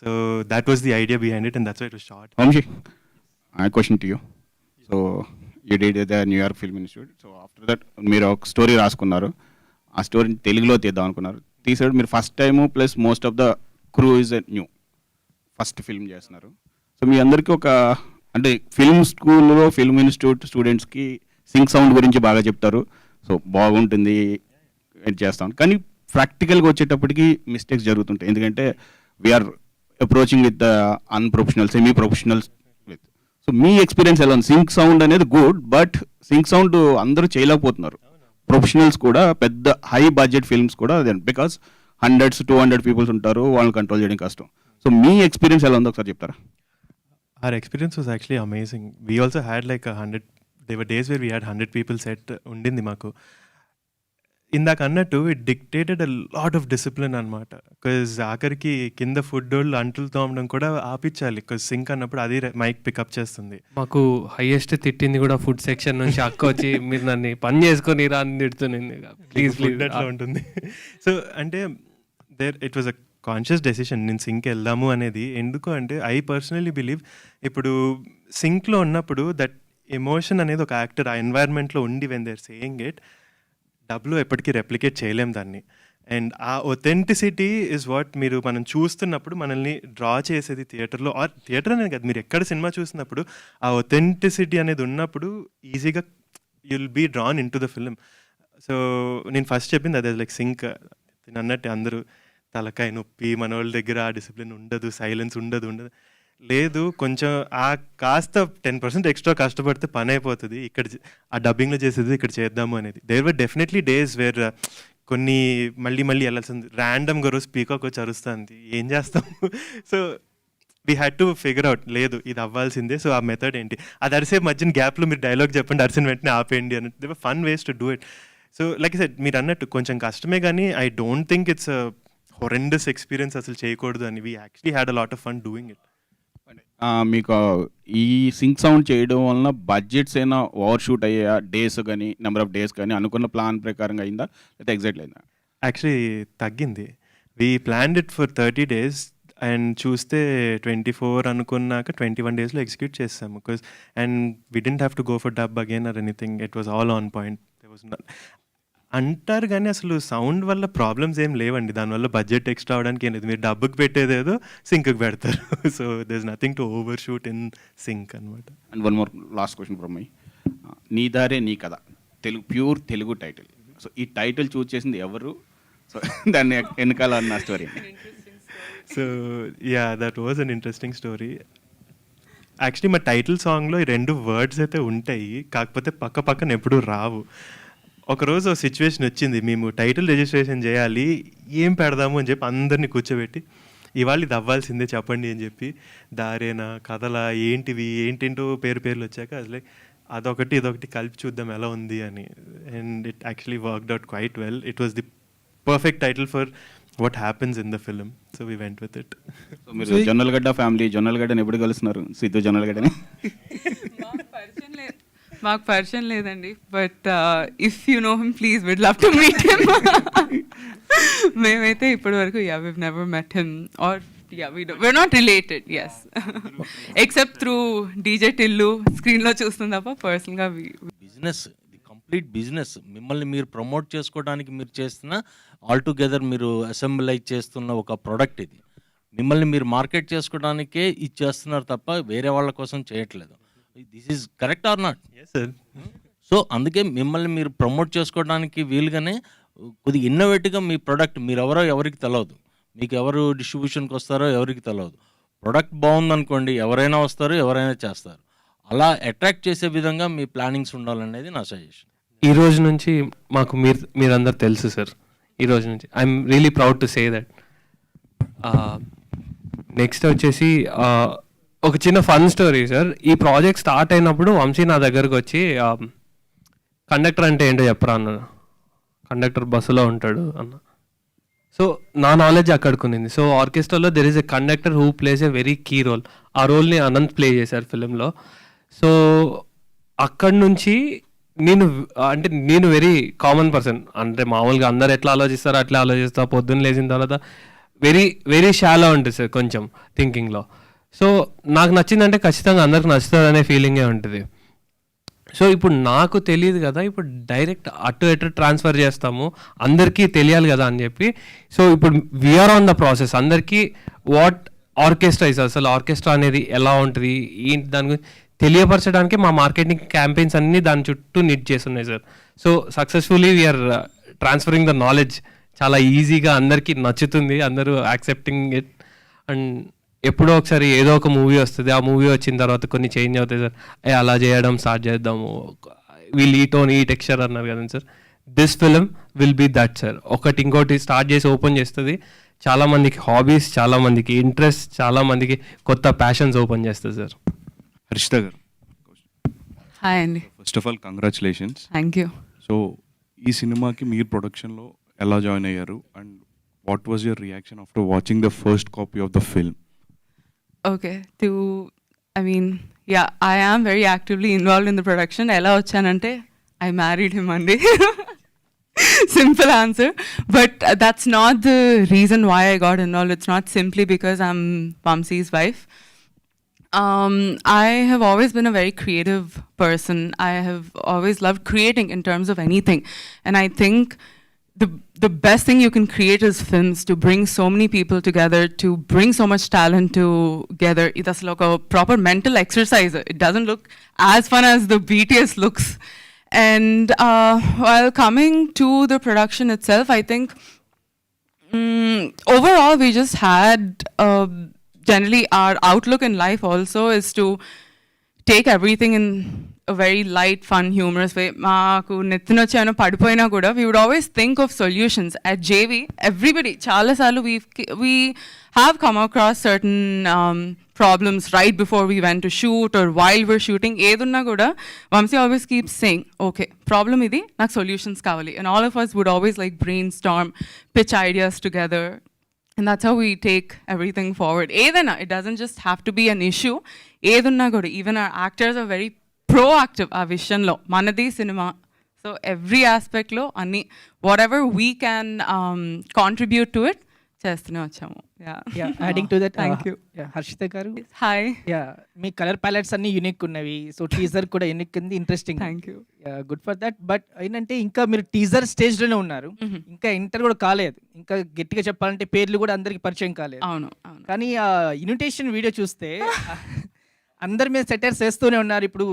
So that was the idea behind it, and that's why it was shot. Vamshi, I have a question to you. So you did the New York Film Institute. So after that, మీరు ఒక story రాసుకున్నారు, ఆ స్టోరీని తెలుగులో తీద్దాం అనుకున్నారు, తీసాడు. మీరు first time plus most of the crew is new, first film చేస్తున్నారు. సో మీ అందరికీ ఒక అంటే ఫిల్మ్ స్కూల్లో ఫిల్మ్ ఇన్స్టిట్యూట్ స్టూడెంట్స్కి సింక్ సౌండ్ గురించి బాగా చెప్తారు, సో బాగుంటుంది చేస్తాం. కానీ ప్రాక్టికల్గా వచ్చేటప్పటికి మిస్టేక్స్ జరుగుతుంటాయి, ఎందుకంటే we are approaching with the unprofessional, semi professionals with. So మీ ఎక్స్పీరియన్స్ ఎలా ఉంది? సింక్ సౌండ్ అనేది గుడ్, బట్ సింక్ సౌండ్ అందరూ చేయలేకపోతున్నారు. ప్రొఫెషనల్స్ కూడా పెద్ద హై బడ్జెట్ ఫిల్మ్స్ కూడా బికాస్ 100-200 పీపుల్స్ ఉంటారు, వాళ్ళని కంట్రోల్ చేయడం కష్టం. సో మీ ఎక్స్పీరియన్స్ ఎలా ఉందో ఒకసారి చెప్తారా? Our experience was actually amazing. We also had like 100 దేవర్ days where we had 100 people set ఉండింది మాకు. ఇందాక అన్నట్టు it dictated a lot of discipline అనమాట. బికాజ్ ఆఖరికి కింద ఫుడ్ వాళ్ళు అంటులు తోమడం కూడా ఆపించాలి, బికాజ్ సింక్ అన్నప్పుడు అది మైక్ పికప్ చేస్తుంది. మాకు హైయెస్ట్ తిట్టింది కూడా ఫుడ్ సెక్షన్ నుంచి అక్క వచ్చి మీరు నన్ను పని చేసుకొని రా అని తిడుతుంది. ప్లీజ్ ఫుడ్ అట్లా ఉంటుంది. సో అంటే it was a conscious decision నేను సింక్ వెళ్దాము అనేది. ఎందుకు అంటే ఐ పర్సనలీ బిలీవ్ ఇప్పుడు సింక్లో ఉన్నప్పుడు దట్ ఎమోషన్ అనేది ఒక యాక్టర్ ఆ ఎన్వైర్న్మెంట్లో ఉండి వెన్ దేర్ సేయింగ్ ఇట్ డబ్లో ఎప్పటికీ రెప్లికేట్ చేయలేం దాన్ని. అండ్ ఆ ఒథెంటిసిటీ ఇస్ వాట్ మనం చూస్తున్నప్పుడు మనల్ని డ్రా చేసేది థియేటర్లో, ఆర్ థియేటర్ అనేది కాదు, మీరు ఎక్కడ సినిమా చూసినప్పుడు ఆ ఒథెంటిసిటీ అనేది ఉన్నప్పుడు ఈజీగా you'll be drawn into the film. So నేను ఫస్ట్ చెప్పింది అదే, లైక్ సింక్ నేను అన్నట్టు అందరూ తలకాయ నొప్పి, మన వాళ్ళ దగ్గర ఆ డిసిప్లిన్ ఉండదు, సైలెన్స్ ఉండదు. లేదు, కొంచెం ఆ కాస్త 10% ఎక్స్ట్రా కష్టపడితే పని అయిపోతుంది. ఇక్కడ ఆ డబ్బింగ్లో చేసేది ఇక్కడ చేద్దాము అనేది. There were definitely days where కొన్ని మళ్ళీ వెళ్ళాల్సింది, ర్యాండమ్గా రోజు పీకాక్ వచ్చి అరుస్తుంది, ఏం చేస్తాము. So we had to figure out, లేదు ఇది అవ్వాల్సిందే. సో ఆ మెథడ్ ఏంటి, అది అరిసే మధ్యన గ్యాప్లో మీరు డైలాగ్ చెప్పండి, అరిసిన వెంటనే ఆపేయండి అన్నట్టు. They were fun ways to do it. So like said మీరు అన్నట్టు కొంచెం కష్టమే, కానీ I don't think it's horrendous experience అసలు చేయకూడదు అని. We actually had a lot of fun doing it. మీకు ఈ సింక్ సౌండ్ చేయడం వలన బడ్జెట్స్ అయినా ఓవర్ షూట్ అయ్యా, డేస్ కానీ నెంబర్ ఆఫ్ డేస్ కానీ అనుకున్న ప్లాన్ ప్రకారంగా అయిందా, లేదా ఎగ్జాక్ట్లీ అయిందా? యాక్చువల్లీ తగ్గింది. We planned it for 30 days and చూస్తే 24 అనుకున్నాక 21 daysలో ఎగ్జిక్యూట్ చేసాము. Because and we didn't have to go for dub again or anything, it was all on point. అంటారు కానీ అసలు సౌండ్ వల్ల ప్రాబ్లమ్స్ ఏం లేవండి, దానివల్ల బడ్జెట్ ఎక్స్ట్రా అవడానికి ఏం లేదు. మీరు డబ్బుకి పెట్టేదేదో సింక్కి పెడతారు. So there is nothing to over shoot in sync అనమాట. And one more last question from my. నీ దారే నీ కథ, ప్యూర్ తెలుగు టైటిల్. సో ఈ టైటిల్ చూస్ చేసింది ఎవరు, సో దాన్ని వెనకాల అన్న story? So yeah, that was an interesting story. Actually మా టైటిల్ సాంగ్లో ఈ 2 వర్డ్స్ అయితే ఉంటాయి, కాకపోతే పక్కన ఎప్పుడూ రావు. ఒకరోజు ఒక సిచ్యువేషన్ వచ్చింది, మేము టైటిల్ రిజిస్ట్రేషన్ చేయాలి, ఏం పెడదాము అని చెప్పి అందరినీ కూర్చోబెట్టి ఇవాళ ఇది అవ్వాల్సిందే చెప్పండి అని చెప్పి, దారేనా కథలా ఏంటేంటో పేర్లు వచ్చాక అసలు అదొకటి ఇదొకటి కలిపి చూద్దాం ఎలా ఉంది అని. And it actually worked out quite well. It was the perfect title for what happens in the film. So we went with it. So మీరు జొన్నలగడ్డ ఫ్యామిలీ, జొన్నలగడ్డని ఎప్పుడు కలుస్తున్నారు? సిద్ధు జొన్నలగడ్డని మాకు పరిచయం లేదండి, but if you know him please we'd love to meet him. మేమైతే ఇప్పటి వరకు we've never met him, or we're not related, yes. Except through DJ Tillu, screen లో చూస్తుంది తప్ప పర్సనల్గా బిజినెస్, ఇది కంప్లీట్ బిజినెస్. మిమ్మల్ని మీరు ప్రమోట్ చేసుకోవడానికి మీరు చేస్తున్న ఆల్ టుగెదర్ మీరు అసెంబ్లైజ్ చేస్తున్న ఒక ప్రోడక్ట్ ఇది. మిమ్మల్ని మీరు మార్కెట్ చేసుకోవడానికే ఇది చేస్తున్నారు తప్ప వేరే వాళ్ళ కోసం చేయట్లేదు. This is correct or not? Yes sir. So అందుకే మిమ్మల్ని మీరు ప్రమోట్ చేసుకోవడానికి వీలుగానే కొద్దిగా ఇన్నోవేటివ్గా మీ ప్రోడక్ట్, మీరు ఎవరికి తెలియదు, మీకు ఎవరు డిస్ట్రిబ్యూషన్కి వస్తారో ఎవరికి తెలియదు. ప్రోడక్ట్ బాగుందనుకోండి, ఎవరైనా వస్తారు, ఎవరైనా చేస్తారు. అలా అట్రాక్ట్ చేసే విధంగా మీ ప్లానింగ్స్ ఉండాలనేది నా సజెషన్. ఈ రోజు నుంచి మాకు మీరందరూ తెలుసు సార్. ఈ రోజు నుంచి I'm really proud to say that. Next వచ్చేసి ఒక చిన్న ఫన్ స్టోరీ సార్. ఈ ప్రాజెక్ట్ స్టార్ట్ అయినప్పుడు వంశీ నా దగ్గరకు వచ్చి కండక్టర్ అంటే ఏంటో చెప్పరా అన్నాడు. కండక్టర్ బస్సులో ఉంటాడు అన్న. సో నా నాలెడ్జ్ అక్కడికి. సో ఆర్కెస్ట్రాలో there is a conductor who plays a very key role. ఆ రోల్ని అనంత్ ప్లే చేశారు ఫిలింలో. సో అక్కడి నుంచి నేను వెరీ కామన్ పర్సన్, అంటే మామూలుగా అందరు ఎట్లా ఆలోచిస్తారో అట్లా ఆలోచిస్తా. పొద్దున్న లేచిన తర్వాత వెరీ షాలో ఉంటుంది సార్ కొంచెం థింకింగ్లో. సో నాకు నచ్చిందంటే ఖచ్చితంగా అందరికి నచ్చుతుంది అనే ఫీలింగే ఉంటుంది. సో ఇప్పుడు నాకు తెలియదు కదా, ఇప్పుడు డైరెక్ట్ అటు ట్రాన్స్ఫర్ చేస్తాము, అందరికీ తెలియాలి కదా అని చెప్పి. సో ఇప్పుడు వీఆర్ ఆన్ ద ప్రాసెస్, అందరికీ వాట్ ఆర్కెస్ట్రా ఇస్, అసలు ఆర్కెస్ట్రా అనేది ఎలా ఉంటుంది ఏంటి దాని గురించి తెలియపరచడానికి మా మార్కెటింగ్ క్యాంపెయిన్స్ అన్నీ దాని చుట్టూ నిట్ చేస్తున్నాయి sir. So successfully we are transferring the knowledge. చాలా ఈజీగా అందరికీ నచ్చుతుంది, అందరూ యాక్సెప్టింగ్ ఇట్. అండ్ ఎప్పుడో ఒకసారి ఏదో ఒక మూవీ వస్తుంది, ఆ మూవీ వచ్చిన తర్వాత కొన్ని చేంజ్ అవుతాయి సార్. అలా చేయడం స్టార్ట్ చేద్దాము, వీల్ ఈ టెక్స్చర్ అన్నారు కదా sir. This film will be that sir. ఒకటి ఇంకోటి స్టార్ట్ చేసి ఓపెన్ చేస్తుంది. చాలామందికి హాబీస్, చాలామందికి ఇంట్రెస్ట్, చాలామందికి కొత్త ప్యాషన్స్ ఓపెన్ చేస్తుంది సార్. హర్షిత గారు. హాయ్ అండి. First of all congratulations. Thank you. So ఈ సినిమాకి మీరు ప్రొడక్షన్లో ఎలా జాయిన్ అయ్యారు and what was your reaction after watching the first copy of the film? Okay, I am very actively involved in the production. Ella వచ్చానంటే I married him అండి. Simple answer. But that's not the reason why I got involved. It's not simply because I'm Vamsi's wife. I have always been a very creative person. I have always loved creating in terms of anything. And I think the best thing you can create is films, to bring so many people together, to bring so much talent together. It's like a proper mental exercise. It doesn't look as fun as the BTS looks. And while coming to the production itself, I think overall we just had generally our outlook in life also is to take everything in a very light, fun, humorous way. Maaku నెత్తినొచ్చానో పడిపోయినా కూడా we would always think of solutions. At JV, everybody, చాలా సార్లు we have come across certain problems right before we went to shoot or while we're shooting. ఏదున్నా కూడా Vamsi always keeps saying, okay, problem ఇది, నాకు solutions కావాలి. And all of us would always like brainstorm, pitch ideas together. And that's how we take everything forward. ఏదైనా, it doesn't just have to be an issue. ఏదున్నా కూడా, even our actors are very proactive ఆ విషయంలో. మనది cinema, so every ఆస్పెక్ట్లో అన్ని whatever we can contribute to it చేస్తూనే వచ్చాము. Adding to that, thank you. Harshita గారు, హాయ్. మీ కలర్ ప్యాలెట్స్ అన్ని యూనిక్ ఉన్నవి. సో టీజర్ కూడా యూనిక్ ఉంది, interesting. Thank you. Good for that. But ఏంటంటే ఇంకా మీరు టీజర్ స్టేజ్ లోనే ఉన్నారు, ఇంకా ఎంటర్ కూడా కాలేదు. ఇంకా గట్టిగా చెప్పాలంటే పేర్లు కూడా అందరికి పరిచయం కాలేదు. అవును. కానీ ఆ ఇన్విటేషన్ వీడియో చూస్తే అందరి మీద సెటర్స్ వేస్తూనే ఉన్నారు. ఇప్పుడు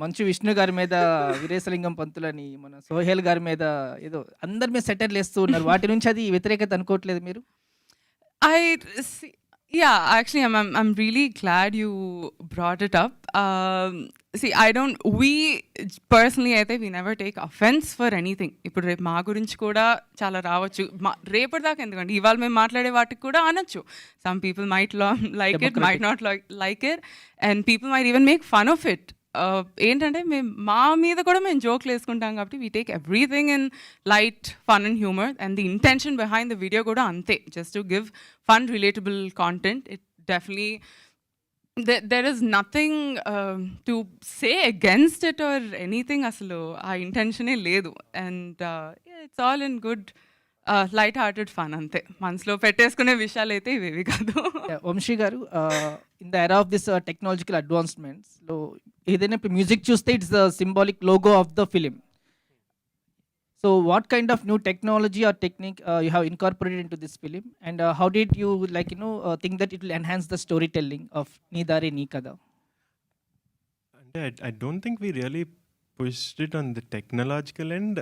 మంచు విష్ణు గారి మీద వీరేశలింగం పంతులని, మన సోహెల్ గారి మీద ఏదో అందరి మీద సెటర్లు వేస్తూ ఉన్నారు. వాటి నుంచి అది వ్యతిరేకత అనుకోవట్లేదు మీరు? Actually, I'm really glad you brought it up. We personally, I think we never take offense for anything. ఇప్పుడు రేపు మా గురించి కూడా చాలా రావచ్చు. రేపటి దాకా ఎందుకంటే ఇవాళ మేము మాట్లాడే వాటికి కూడా అనొచ్చు. Some people might like it, might not like it, and people might even make fun of it. ఏంటంటే మేము మా మీద కూడా మేము జోక్లు వేసుకుంటాం కాబట్టి we take everything in light, fun and humour. And the intention behind the video కూడా అంతే, just to give fun, relatable content. It definitely there is nothing to say against it or anything. అసలు ఆ ఇంటెన్షనే లేదు. And it's all in good light hearted fun అంతే. మనసులో పెట్టేసుకునే విషయాలు అయితే ఇవేవి కాదు. వంశీ గారు, in the era of this technological advancements లో ఏదైనా ఇప్పుడు మ్యూజిక్ చూస్తే it's the symbolic logo of the film. So what kind of new technology are technique you have incorporated in to this film, and how did you think that it will enhance the story telling of నీ దారి నీ కథ? అంటే I don't think we really pushed it on the technological end.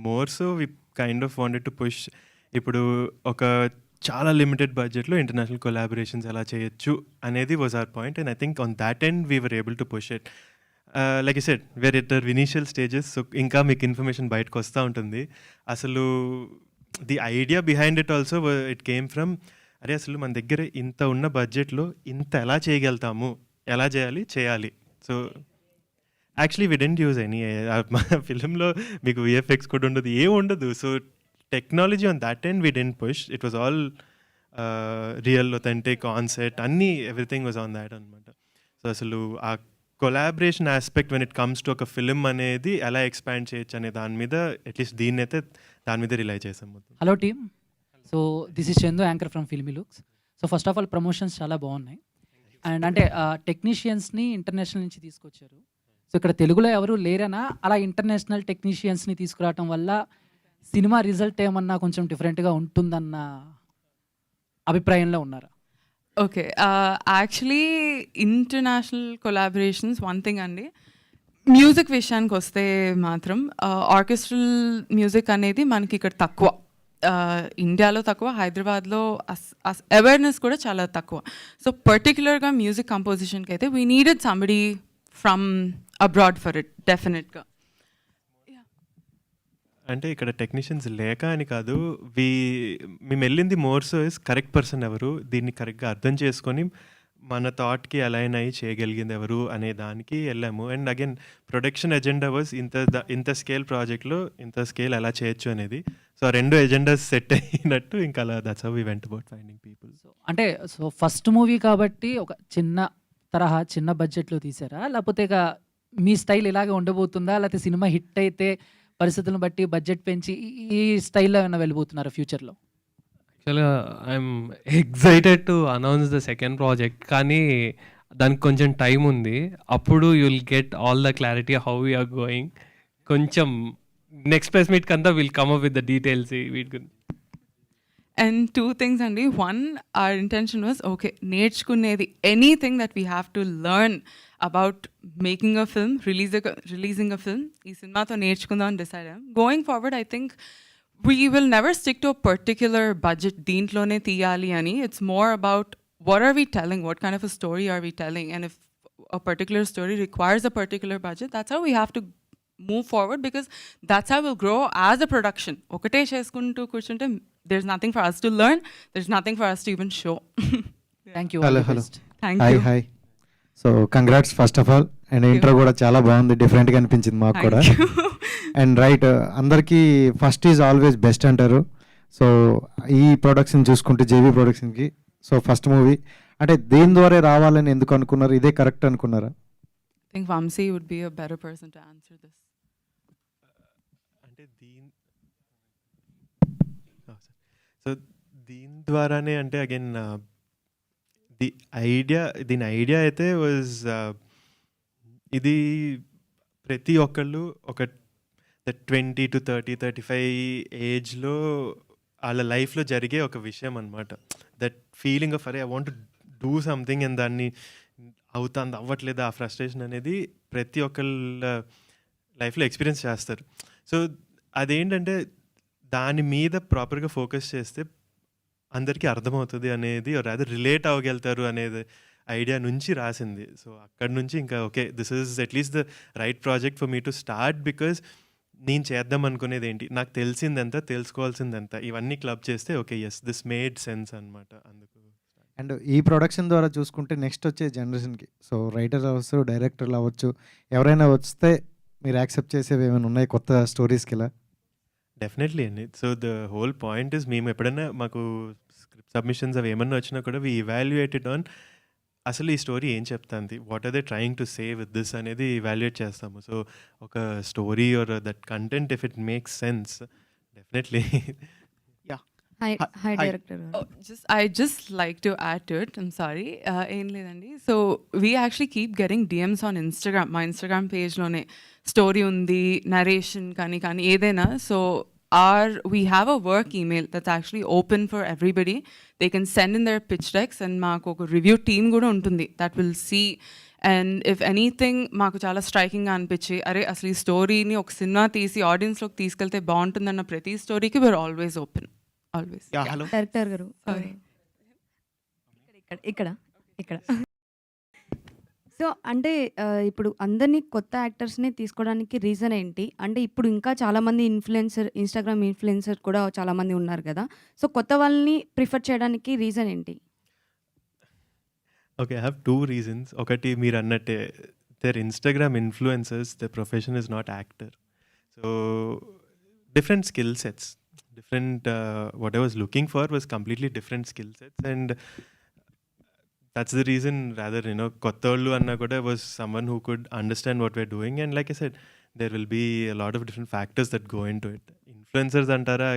More so we kind of wanted to push, ఇప్పుడు ఒక చాలా limited బడ్జెట్లో international collaborations ఎలా చేయొచ్చు అనేది was our point. And I think on that end we were able to push it. Like I said, we're at their initial stages. So ఇంకా మీకు information బయటకు వస్తూ ఉంటుంది. అసలు the idea behind it also it came from, అరే అసలు మన దగ్గర ఇంత ఉన్న బడ్జెట్లో ఇంత ఎలా చేయగలుగుతాము, ఎలా చేయాలి. So actually we didn't use any, మా ఫిలింలో మీకు విఎఫ్ఎక్స్ కూడా ఉండదు, ఏం ఉండదు. So technology on that end we didn't push. It was all real, authentic, on set, అన్నీ ఎవ్రీథింగ్ వాజ్ ఆన్ దాట్ అనమాట. సో అసలు ఆ collaboration aspect when it comes to ఒక ఫిలిం అనేది ఎలా ఎక్స్పాండ్ చేయొచ్చు అనే దాని మీద, అట్లీస్ట్ దీన్ని అయితే దాని మీద రిలై చేసాం మొత్తం. Hello team, so this is Chandu, anchor from filmy looks. So first of all promotions చాలా బాగున్నాయి. అండ్ అంటే టెక్నీషియన్స్ని ఇంటర్నేషనల్ నుంచి తీసుకొచ్చారు. సో ఇక్కడ తెలుగులో ఎవరు లేరనా, అలా ఇంటర్నేషనల్ టెక్నీషియన్స్ని తీసుకురావటం వల్ల సినిమా రిజల్ట్ ఏమన్నా కొంచెం డిఫరెంట్గా ఉంటుందన్న అభిప్రాయంలో ఉన్నారా? Okay, actually international collaborations one thing అండి. మ్యూజిక్ విషయానికి వస్తే మాత్రం ఆర్కెస్ట్రల్ మ్యూజిక్ అనేది మనకి ఇక్కడ తక్కువ, ఇండియాలో తక్కువ, హైదరాబాద్లో అవేర్నెస్ కూడా చాలా తక్కువ. సో పర్టిక్యులర్గా మ్యూజిక్ కంపోజిషన్కి అయితే we needed somebody from abroad for it డెఫినెట్గా. అంటే ఇక్కడ టెక్నీషియన్స్ లేక అని కాదు, మేము వెళ్ళింది more so is correct person ఎవరు, దీన్ని కరెక్ట్గా అర్థం చేసుకొని మన థాట్కి అలైన్ అయ్యి చేయగలిగింది ఎవరు అనే దానికి వెళ్ళాము. And again production agenda was ఇంత స్కేల్ ప్రాజెక్ట్లో ఇంత స్కేల్ ఎలా చేయొచ్చు అనేది. సో ఆ 2 ఎజెండాస్ సెట్ అయినట్టు ఇంకా అలా that's how we went about finding people. అంటే సో ఫస్ట్ మూవీ కాబట్టి ఒక చిన్న బడ్జెట్లో తీసారా, లేకపోతే ఇక మీ స్టైల్ ఇలాగే ఉండబోతుందా, లేకపోతే సినిమా హిట్ అయితే పరిస్థితులను బట్టి బడ్జెట్ పెంచి ఈ స్టైల్లో ఏమైనా వెళ్ళిపోతున్నారా ఫ్యూచర్లో? యాక్చువల్గా I'm excited to announce the second project, కానీ దానికి కొంచెం టైం ఉంది. అప్పుడు you will get all the clarity how we're going. కొంచెం నెక్స్ట్ ప్రెస్ మీట్ కంతా will come up with the details వీటి గురించి. And 2 things అండి. One, our intention was, okay, నేర్చుకునేది anything that we have to learn about making a film, releasing a film, ఈ సినిమాతో నేర్చుకుందాం అని డిసైడ్ అయ్యాం. Going forward, I think we will never stick to a particular budget, దీంట్లోనే తీయాలి అని. It's more about what are we telling, what kind of a story are we telling, and if a particular story requires a particular budget, that's how we have to move forward, because that's how we'll grow as a production. ఒకటే చేసుకుంటూ కూర్చుంటే there's nothing for us to learn, there's nothing for us to even show. Thank you. Hello. Thank Hi, you. hi. So congrats first of all. And intro కూడా చాలా బాగుంది, డిఫరెంట్గా అనిపించింది మాకు కూడా. అండ్ రైట్, అందరికీ ఫస్ట్ ఈజ్ ఆల్వేస్ బెస్ట్ అంటారు. So ఈ ప్రొడక్షన్ చూసుకుంటే జేబీ ప్రొడక్షన్కి సో ఫస్ట్ మూవీ అంటే దేని ద్వారా రావాలని ఎందుకు అనుకున్నారు? ఇదే కరెక్ట్ అనుకున్నారా? I think Vamsi would be a better person to answer this. అంటే దీని ద్వారానే అంటే అగైన్ దీని ఐడియా అయితే వాజ్ ఇది ప్రతి ఒక్కళ్ళు ఒక 20 to 30, 35 ఏజ్లో వాళ్ళ లైఫ్లో జరిగే ఒక విషయం అనమాట. దట్ ఫీలింగ్ ఆఫ్ అరే I want to do something and దాన్ని అవుతుంది అవ్వట్లేదు, ఆ ఫ్రస్ట్రేషన్ అనేది ప్రతి ఒక్కళ్ళ లైఫ్లో ఎక్స్పీరియన్స్ చేస్తారు. సో అదేంటంటే దాని మీద ప్రాపర్గా ఫోకస్ చేస్తే అందరికీ అర్థమవుతుంది అనేది, రాదర్ రిలేట్ అవ్వగలుగుతారు అనేది ఐడియా నుంచి రాసింది. సో అక్కడ నుంచి ఇంకా okay, this is at least the right project for me to start, because నేను చేద్దాం అనుకునేది ఏంటి, నాకు తెలిసిందెంత, తెలుసుకోవాల్సిందెంత, ఇవన్నీ క్లబ్ చేస్తే okay yes this made sense అనమాట. అందుకు అండ్ ఈ ప్రొడక్షన్ ద్వారా చూసుకుంటే నెక్స్ట్ వచ్చే జనరేషన్కి సో రైటర్ అవ్వచ్చు, డైరెక్టర్లు అవ్వచ్చు, ఎవరైనా వస్తే మీరు యాక్సెప్ట్ చేసేవి ఏమైనా ఉన్నాయి కొత్త స్టోరీస్కి ఇలా? డెఫినెట్లీ అండి. So the whole point is మేము ఎప్పుడైనా మాకు స్క్రిప్ట్ సబ్మిషన్స్ అవి ఏమన్నా వచ్చినా కూడా వీ ఇవాల్యుయేటెడ్ ఆన్ అసలు ఈ స్టోరీ ఏం చెప్తుంది, what are they trying to say with this అనేది ఇవాల్యుయేట్ చేస్తాము. సో ఒక story or that content if it makes sense definitely. Hi, director. I just like to add to it. I'm sorry. ఏం లేదండి. So we actually keep getting DMs on Instagram. మా Instagram పేజ్లోనే story ఉంది, narration కానీ ఏదైనా. So we have a work email that's actually open for everybody. They can send in their pitch decks and మాకు ఒక review team కూడా ఉంటుంది that will see. And if anything మాకు చాలా స్ట్రైకింగ్గా అనిపించి అరే అసలు ఈ స్టోరీని ఒక సినిమా తీసి ఆడియన్స్లోకి తీసుకెళ్తే బాగుంటుందన్న ప్రతి స్టోరీకి we're always open. Always. Hello director గారు, ఇక్కడ సో అంటే ఇప్పుడు అందరినీ కొత్త యాక్టర్స్ని తీసుకోవడానికి రీజన్ ఏంటి? అంటే ఇప్పుడు ఇంకా చాలామంది ఇన్స్టాగ్రామ్ ఇన్ఫ్లుయెన్సర్ కూడా చాలామంది ఉన్నారు కదా, సో కొత్త వాళ్ళని ప్రిఫర్ చేయడానికి రీజన్ ఏంటి? Okay, I have 2 reasons. ఒకటి మీరు అన్నట్టే, their Instagram influencers, their profession is not actor. So different skill sets, different what I was looking for was completely different skill sets, and that's the reason rather kottollu anna kuda was someone who could understand what we're doing. And like I said, there will be a lot of different factors that go into it. Influencers antara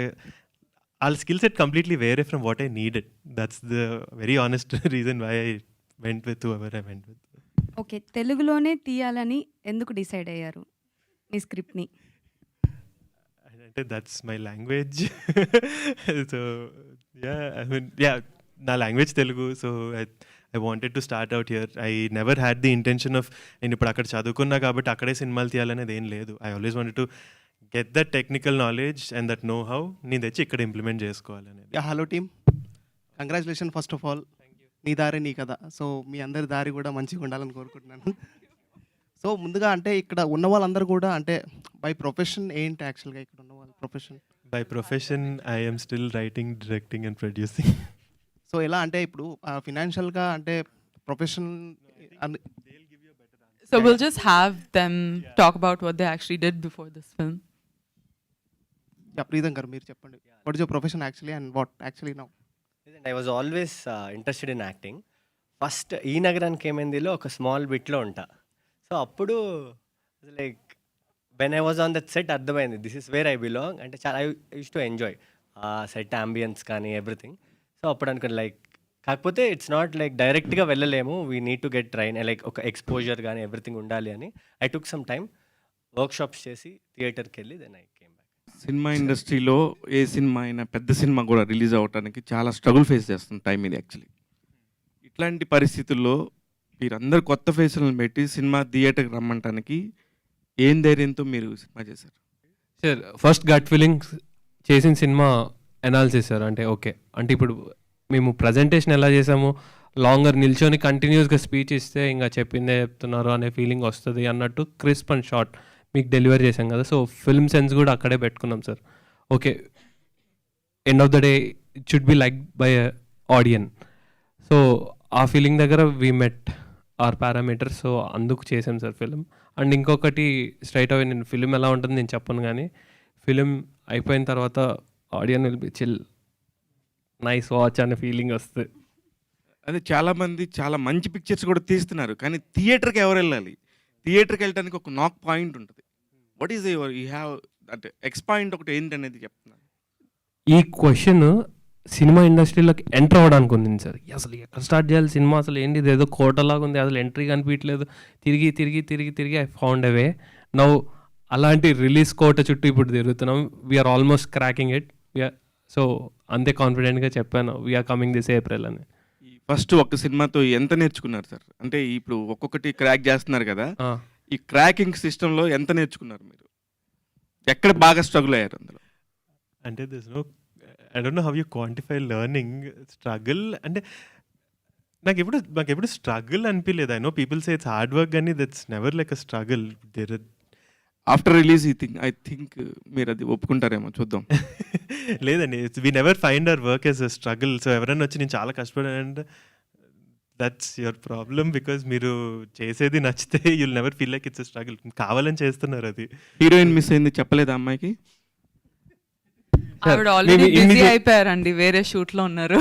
all skill set completely vary from what I needed. That's the very honest reason why I went with whoever I went with. Okay, తెలుగులోనే తీయాలని ఎందుకు decide అయ్యారు మీ స్క్రిప్ట్ని? అంటే that's my language. So yeah, నా language Telugu. So I wanted to start out here. I never had the intention of నేను ఇప్పుడు అక్కడ చదువుకున్నా కాబట్టి అక్కడే సినిమాలు తీయాలనేది ఏం లేదు. I always wanted to get that technical knowledge and that know how నేను తెచ్చి ఇక్కడ ఇంప్లిమెంట్ చేసుకోవాలనేది. Hello team, congratulation first of all. నీ దారి నీ కదా. సో మీ అందరి దారి కూడా మంచిగా ఉండాలని కోరుకుంటున్నాను. సో ముందుగా అంటే ఇక్కడ ఉన్న వాళ్ళందరూ కూడా అంటే బై ప్రొఫెషన్ ఏంటి యాక్చువల్గా ఇక్కడ ఉన్న వాళ్ళ profession? By profession I am still writing, directing and producing. So ఎలా అంటే ఇప్పుడు ఫినాన్షియల్గా అంటే profession So we'll just have them talk about what they actually did before this film. Preetham గారు మీరు చెప్పండి, what is your profession actually and what actually now? I was always interested in acting. First ఈ నగరానికి ఏమైందిలో ఒక small బిట్లో ఉంటా. So అప్పుడు like when I was on that set అర్థమైంది this is where I belong. అంటే చాలా ఐ యూస్ టు ఎంజాయ్ ఆ సెట్ అంబియన్స్ కానీ ఎవ్రీథింగ్. సో అప్పుడు అనుకుని లైక్ కాకపోతే ఇట్స్ నాట్ లైక్ డైరెక్ట్గా వెళ్ళలేము, we need to get train, like ఒక ఎక్స్పోజర్ కానీ ఎవ్రీథింగ్ ఉండాలి అని I took some time workshops చేసి థియేటర్కి వెళ్ళి then I came back. Cinema ఇండస్ట్రీలో ఏ సినిమా అయినా పెద్ద సినిమా కూడా రిలీజ్ అవ్వడానికి చాలా స్ట్రగుల్ ఫేస్ చేస్తుంది టైం ఇది యాక్చువల్లీ. ఇట్లాంటి పరిస్థితుల్లో మీరందరూ కొత్త ఫేసులను పెట్టి సినిమా థియేటర్కి రమ్మంటానికి ఏం ధైర్యంతో మీరు సినిమా చేశారు? సార్ ఫస్ట్ గట్ ఫీలింగ్స్ చేసిన సినిమా అనాలిసిస్ సార్. అంటే ఓకే అంటే ఇప్పుడు మేము ప్రజెంటేషన్ ఎలా చేసాము, లాంగర్ నిల్చొని కంటిన్యూస్గా స్పీచ్ ఇస్తే ఇంకా చెప్పిందే చెప్తున్నారు అనే ఫీలింగ్ వస్తుంది అన్నట్టు క్రిస్ప్ అండ్ షార్ట్ మీకు డెలివరీ చేసాం కదా. సో ఫిల్మ్ సెన్స్ కూడా అక్కడే పెట్టుకున్నాం sir. Okay end of the day it should be like by audience. So ఆ ఫీలింగ్ దగ్గర we met our parameters. So అందుకు చేసాం సార్ ఫిలిం. అండ్ ఇంకొకటి స్ట్రైట్ అవే నేను ఫిలిం ఎలా ఉంటుంది నేను చెప్పను, కానీ ఫిలిం అయిపోయిన తర్వాత audience will be chill nice watch అనే ఫీలింగ్ వస్తుంది. అదే చాలామంది చాలా మంచి పిక్చర్స్ కూడా తీస్తున్నారు, కానీ థియేటర్కి ఎవరు వెళ్ళాలి? థియేటర్కి వెళ్ళడానికి ఒక నాక్ పాయింట్ ఉంటుంది. What is your you have అంటే ఎక్స్ పాయింట్ ఒకటి ఏంటి అనేది చెప్తున్నాను. ఈ క్వశ్చన్ సినిమా ఇండస్ట్రీలోకి ఎంటర్ అవ్వడానికి ఉంది సార్. అసలు ఎక్కడ స్టార్ట్ చేయాలి సినిమా, అసలు ఏంటి ఇది ఏదో కోటలాగా ఉంది, అసలు ఎంట్రీ కనిపించలేదు, తిరిగి తిరిగి తిరిగి తిరిగి ఐ ఫౌండ్ అవే నౌ. అలాంటి రిలీజ్ కోట చుట్టూ ఇప్పుడు తిరుగుతున్నాం. We're almost cracking it. So అంతే కాన్ఫిడెంట్గా చెప్పాను వీఆర్ కమింగ్ దిస్ ఏప్రిల్ అని. ఫస్ట్ ఒక్క సినిమాతో ఎంత నేర్చుకున్నారు సార్? అంటే ఇప్పుడు ఒక్కొక్కటి క్రాక్ చేస్తున్నారు కదా, ఈ క్రాకింగ్ సిస్టంలో ఎంత నేర్చుకున్నారు మీరు? ఎక్కడ బాగా స్ట్రగుల్ అయ్యారు అందులో? అంటే this no I don't know how you quantify learning struggle. అంటే నాకు ఎప్పుడు స్ట్రగుల్ అనిపించలేదు. I know people say it's hard work, కానీ that's never like a struggle. After release I think మీరు అది ఒప్పుకుంటారేమో, చూద్దాం. లేదండి, we never find our work as a struggle. So ఎవరైనా వచ్చి నేను చాలా కష్టపడానంటే దట్స్ యువర్ ప్రాబ్లమ్, బికాజ్ మీరు చేసేది నచ్చితే you'll never feel like it's a struggle. కావాలని చేస్తున్నారు అది. హీరోయిన్ మిస్ అయింది చెప్పలేదా అమ్మాయికి? ఆవిడ ఆల్రెడీ బిజీ అయిపోయారండి, వేరే షూట్లో ఉన్నారు.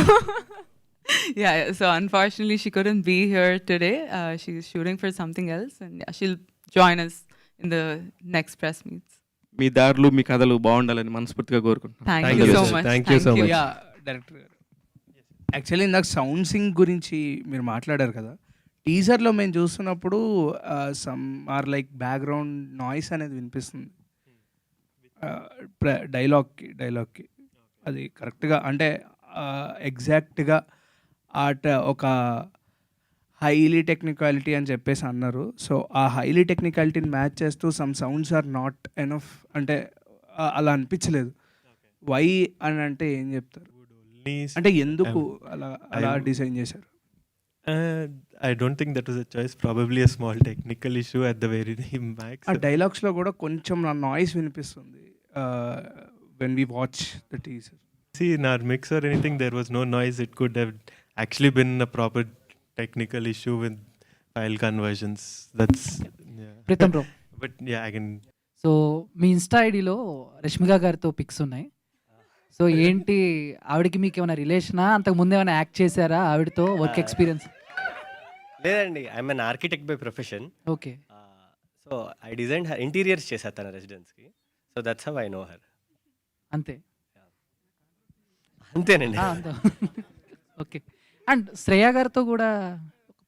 Yeah, so unfortunately she couldn't be here today. She's shooting for something else, and yeah, she'll join us in the next press meets. మీ దారులు మీ కథలు బాగుండాలని మనస్ఫూర్తిగా కోరుకుంటున్నాను. Thank you so much. Thank you so much. Yeah director గారు, actually ఇందాక sound sync గురించి మీరు మాట్లాడారు కదా, టీజర్లో మేము చూస్తున్నప్పుడు some are like background noise అనేది వినిపిస్తుంది డైలాగ్కి. అది కరెక్ట్గా అంటే ఎగ్జాక్ట్గా ఒక హైలీ టెక్నికాలిటీ అని చెప్పేసి అన్నారు. సో ఆ హైలీ టెక్నికాలిటీని మ్యాచ్ చేస్తూ some sounds are not enough అంటే అలా అనిపించలేదు. వై అని అంటే ఏం చెప్తారు? అంటే ఎందుకు అలా డిజైన్ చేశారు? I don't think that was a choice. Probably a small technical issue at the very max. ఆ డైలాగ్స్లో కూడా కొంచెం నా నాయిస్ వినిపిస్తుంది when we watch the teaser. See, in our mix or anything, there was no noise. It could have actually been a proper technical issue with file conversions. That's Preetham bro. But yeah, I can. So మీ Insta ఐడిలో రష్మిక గారితో pics ఉన్నాయి. So ఏంటి ఆవిడకి మీకు ఏమైనా రిలేషనా, అంతకు ముందు ఏమైనా యాక్ట్ చేశారా ఆవిడతో, వర్క్ ఎక్స్పీరియన్స్? లేదండి, I'm an architect by profession. Okay. So I design her interiors చేశాను తన రెసిడెన్స్కి. So that's how I know her. అంతే అంతేనండి. ఓకే. అండ్ శ్రేయ గారితో కూడా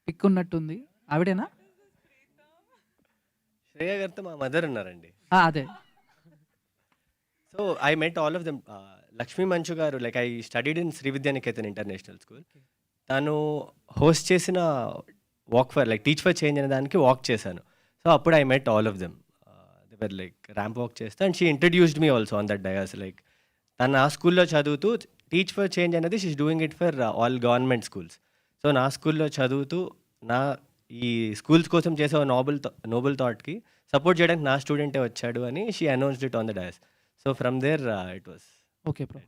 పిక్ ఉన్నట్టుంది, ఆవిడేనా? శ్రేయ గారితో మా మదర్ ఉన్నారండి. అదే. So I met all of them. Lakshmi Manchu గారు, like I studied in Sri Vidyanikethan international school. తను హోస్ట్ చేసిన walk for like teach for change అనే దానికి వాక్ చేశాను. సో అప్పుడు I met all of them. They were like ramp walk చేస్తే and she introduced me also on that dais. Like తను ఆ స్కూల్లో చదువుతూ టీచ్ ఫర్ చేంజ్ అనేది she's doing it for all government schools. So నా స్కూల్లో చదువుతూ నా ఈ స్కూల్స్ కోసం చేసే నోబుల్ థాట్కి సపోర్ట్ చేయడానికి నా స్టూడెంటే వచ్చాడు అని she announced it on the dais. So from there it was okay bro.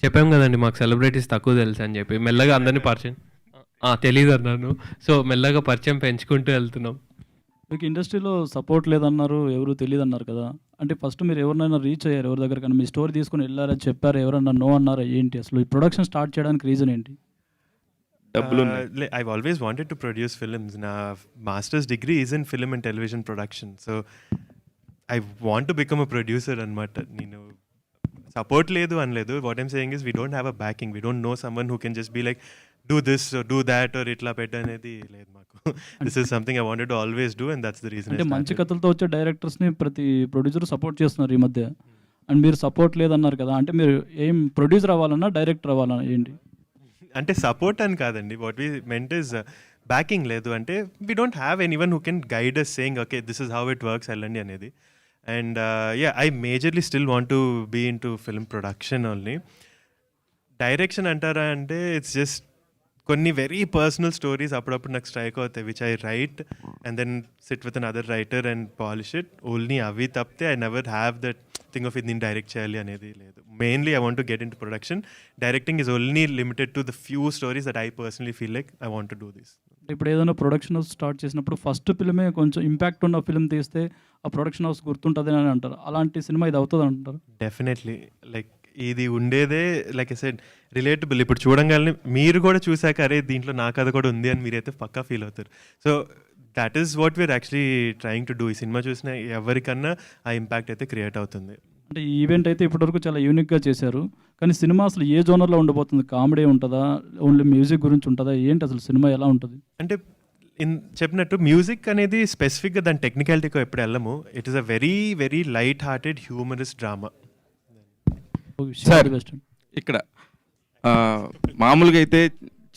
చెప్పాం కదండి మాకు సెలబ్రిటీస్ తక్కువ తెలుసు అని చెప్పి మెల్లగా అందరినీ పరిచయం. తెలీదు అన్నాను. సో మెల్లగా పరిచయం పెంచుకుంటూ వెళ్తున్నాం. మీకు ఇండస్ట్రీలో సపోర్ట్ లేదన్నారు, ఎవరు తెలియదు అన్నారు కదా. అంటే ఫస్ట్ మీరు ఎవరినైనా రీచ్ అయ్యారు ఎవరి దగ్గర, కానీ మీ స్టోరీ తీసుకుని వెళ్ళారా, చెప్పారా, ఎవరన్నా నో అన్నారా, ఏంటి అసలు ఈ ప్రొడక్షన్ స్టార్ట్ చేయడానికి రీజన్ ఏంటి? I've always wanted to produce films. Na master's degree is in film and television production. So I want to become a producer anamata. Nenu support ledu anledu. What I'm saying is we don't have a backing. We don't know someone who can just be like do this or do that or itla pedda anedi ledhu maku. This is something I wanted to always do and that's the reason. అంటే మంచి కథలతో వచ్చే డైరెక్టర్స్ని ప్రతి producer support చేస్తున్నారు ఈ మధ్య. And మీరు support లేదన్నారు కదా, అంటే మీరు ఏం ప్రొడ్యూసర్ అవ్వాలన్నా డైరెక్టర్ అవ్వాలన్నా ఏంటి? అంటే సపోర్ట్ అని కాదండి. What we meant is backing లేదు. అంటే we don't have anyone who can guide us saying okay this is how it works వెళ్ళండి అనేది. And I majorly still want to be into film production only. Direction అంటారా అంటే it's just కొన్ని very personal stories అప్పుడప్పుడు నాకు strike అవుతాయి which I write and then sit with another writer and polish it. Only అవి తప్పితే I never have that thing of ఇది నేను డైరెక్ట్ చేయాలి అనేది లేదు. Mainly I want to get in to production. Directing is only limited to the few stories that I personally feel like I want to do this. ఇప్పుడు ఏదైనా production house start చేసినప్పుడు first ఫిల్మే కొంచెం impact ఉన్న film తీస్తే ఆ production house గుర్తుంటుంది అని అంటారు. అలాంటి సినిమా ఇది అవుతుంది అంటారు? డెఫినెట్లీ. లైక్ ఇది ఉండేదే లైక్ ఐ సెడ్ రిలేటబుల్. ఇప్పుడు చూడంగానే మీరు కూడా చూసాక అరే దీంట్లో నా కథ కూడా ఉంది అని మీరైతే పక్కా ఫీల్ అవుతారు. So that is what we're actually trying to do. ఈ సినిమా చూసిన ఎవరికన్నా ఆ ఇంపాక్ట్ అయితే క్రియేట్ అవుతుంది. అంటే ఈ ఈవెంట్ అయితే ఇప్పటివరకు చాలా యూనిక్గా చేశారు, కానీ సినిమా అసలు ఏ జోనర్లో ఉండబోతుంది? కామెడీ ఉంటుందా, ఓన్లీ మ్యూజిక్ గురించి ఉంటుందా, ఏంటి అసలు సినిమా ఎలా ఉంటుంది? అంటే చెప్పినట్టు మ్యూజిక్ అనేది స్పెసిఫిక్గా దాని టెక్నికాలిటీకి ఎప్పుడు వెళ్ళము. It is a very very light hearted humorous drama. Sir ఇక్కడ మామూలుగా అయితే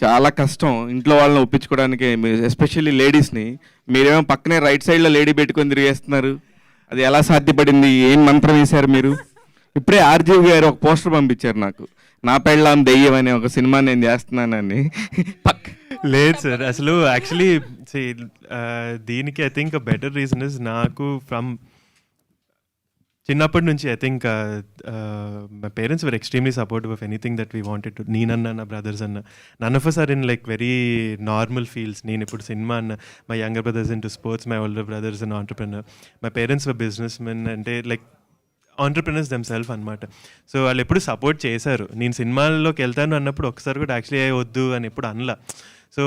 చాలా కష్టం ఇంట్లో వాళ్ళని ఒప్పించుకోవడానికి, ఎస్పెషల్లీ లేడీస్ని. మీరేమో పక్కనే రైట్ సైడ్లో లేడీ పెట్టుకొని తిరిగేస్తున్నారు. అది ఎలా సాధ్యపడింది? ఏం మంత్రం వేశారు మీరు? ఇప్పుడే ఆర్జీవి గారు ఒక పోస్టర్ పంపించారు నాకు, నా పెళ్ళాం దెయ్యం అనే ఒక సినిమా నేను చేస్తున్నానని. లేదు సార్, అసలు యాక్చువల్లీ దీనికి I think better reason is నాకు ఫ్రమ్ చిన్నప్పటి నుంచి I think my parents were extremely supportive of anything that we wanted to. నేనన్నా నా బ్రదర్స్ అన్న none of us are in like very normal fields. నేను ఇప్పుడు సినిమా అన్న, my younger brothers into sports, my older brothers in entrepreneur, my parents were businessmen, అంటే like entrepreneurs themselves అనమాట. సో వాళ్ళు ఎప్పుడు సపోర్ట్ చేశారు. నేను సినిమాల్లోకి వెళ్తాను అన్నప్పుడు ఒకసారి కూడా యాక్చువల్లీ వద్దు అని ఎప్పుడు అనలా. So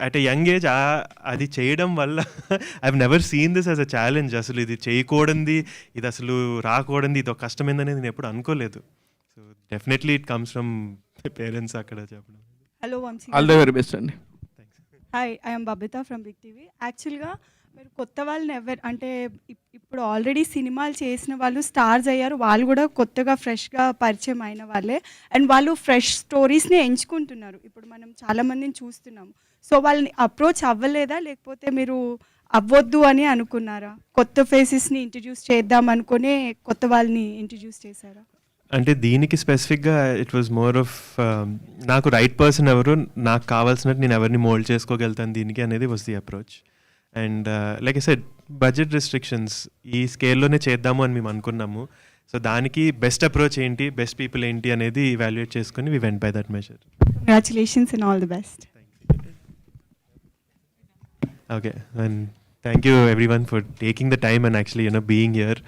at a young age అది చేయడం వల్ల I have never seen this as a challenge. అసలు ఇది చేయకూడదు, ఇది అసలు రాకూడదు, ఇది ఒక కష్టమైందనేది నేను ఎప్పుడు అనుకోలేదు. So definitely it comes from parents అక్కడ చెప్పడం. Hello Vamshi, all the very best అండి. Hi, I'm Babita from Big TV. యాక్చువల్గా మీరు కొత్త వాళ్ళని అంటే ఇప్పుడు ఆల్రెడీ సినిమాలు చేసిన వాళ్ళు స్టార్స్ అయ్యారు, వాళ్ళు కూడా కొత్తగా ఫ్రెష్గా పరిచయం అయిన వాళ్ళే, అండ్ వాళ్ళు ఫ్రెష్ స్టోరీస్ని ఎంచుకుంటున్నారు. ఇప్పుడు మనం చాలామందిని చూస్తున్నాము. సో వాళ్ళని అప్రోచ్ అవ్వలేదా, లేకపోతే మీరు అవ్వద్దు అని అనుకున్నారా? కొత్త ఫేసెస్ని ఇంట్రడ్యూస్ చేద్దాం అనుకునే కొత్త వాళ్ళని ఇంట్రడ్యూస్ చేశారా? అంటే దీనికి స్పెసిఫిక్గా ఇట్ వాజ్ మోర్ ఆఫ్ నాకు రైట్ పర్సన్ ఎవరు, నాకు కావాల్సినట్టు నేను ఎవరిని మోల్డ్ చేసుకోగలుగుతాను దీనికి అనేది was the approach. And like I said budget restrictions ఈ స్కేల్లోనే చేద్దాము అని మేము అనుకున్నాము. సో దానికి బెస్ట్ అప్రోచ్ ఏంటి, బెస్ట్ పీపుల్ ఏంటి అనేది ఇవాల్యుయేట్ చేసుకొని we went by that measure. Congratulations and all the best. Okay, and thank you everyone for taking the time and actually being here.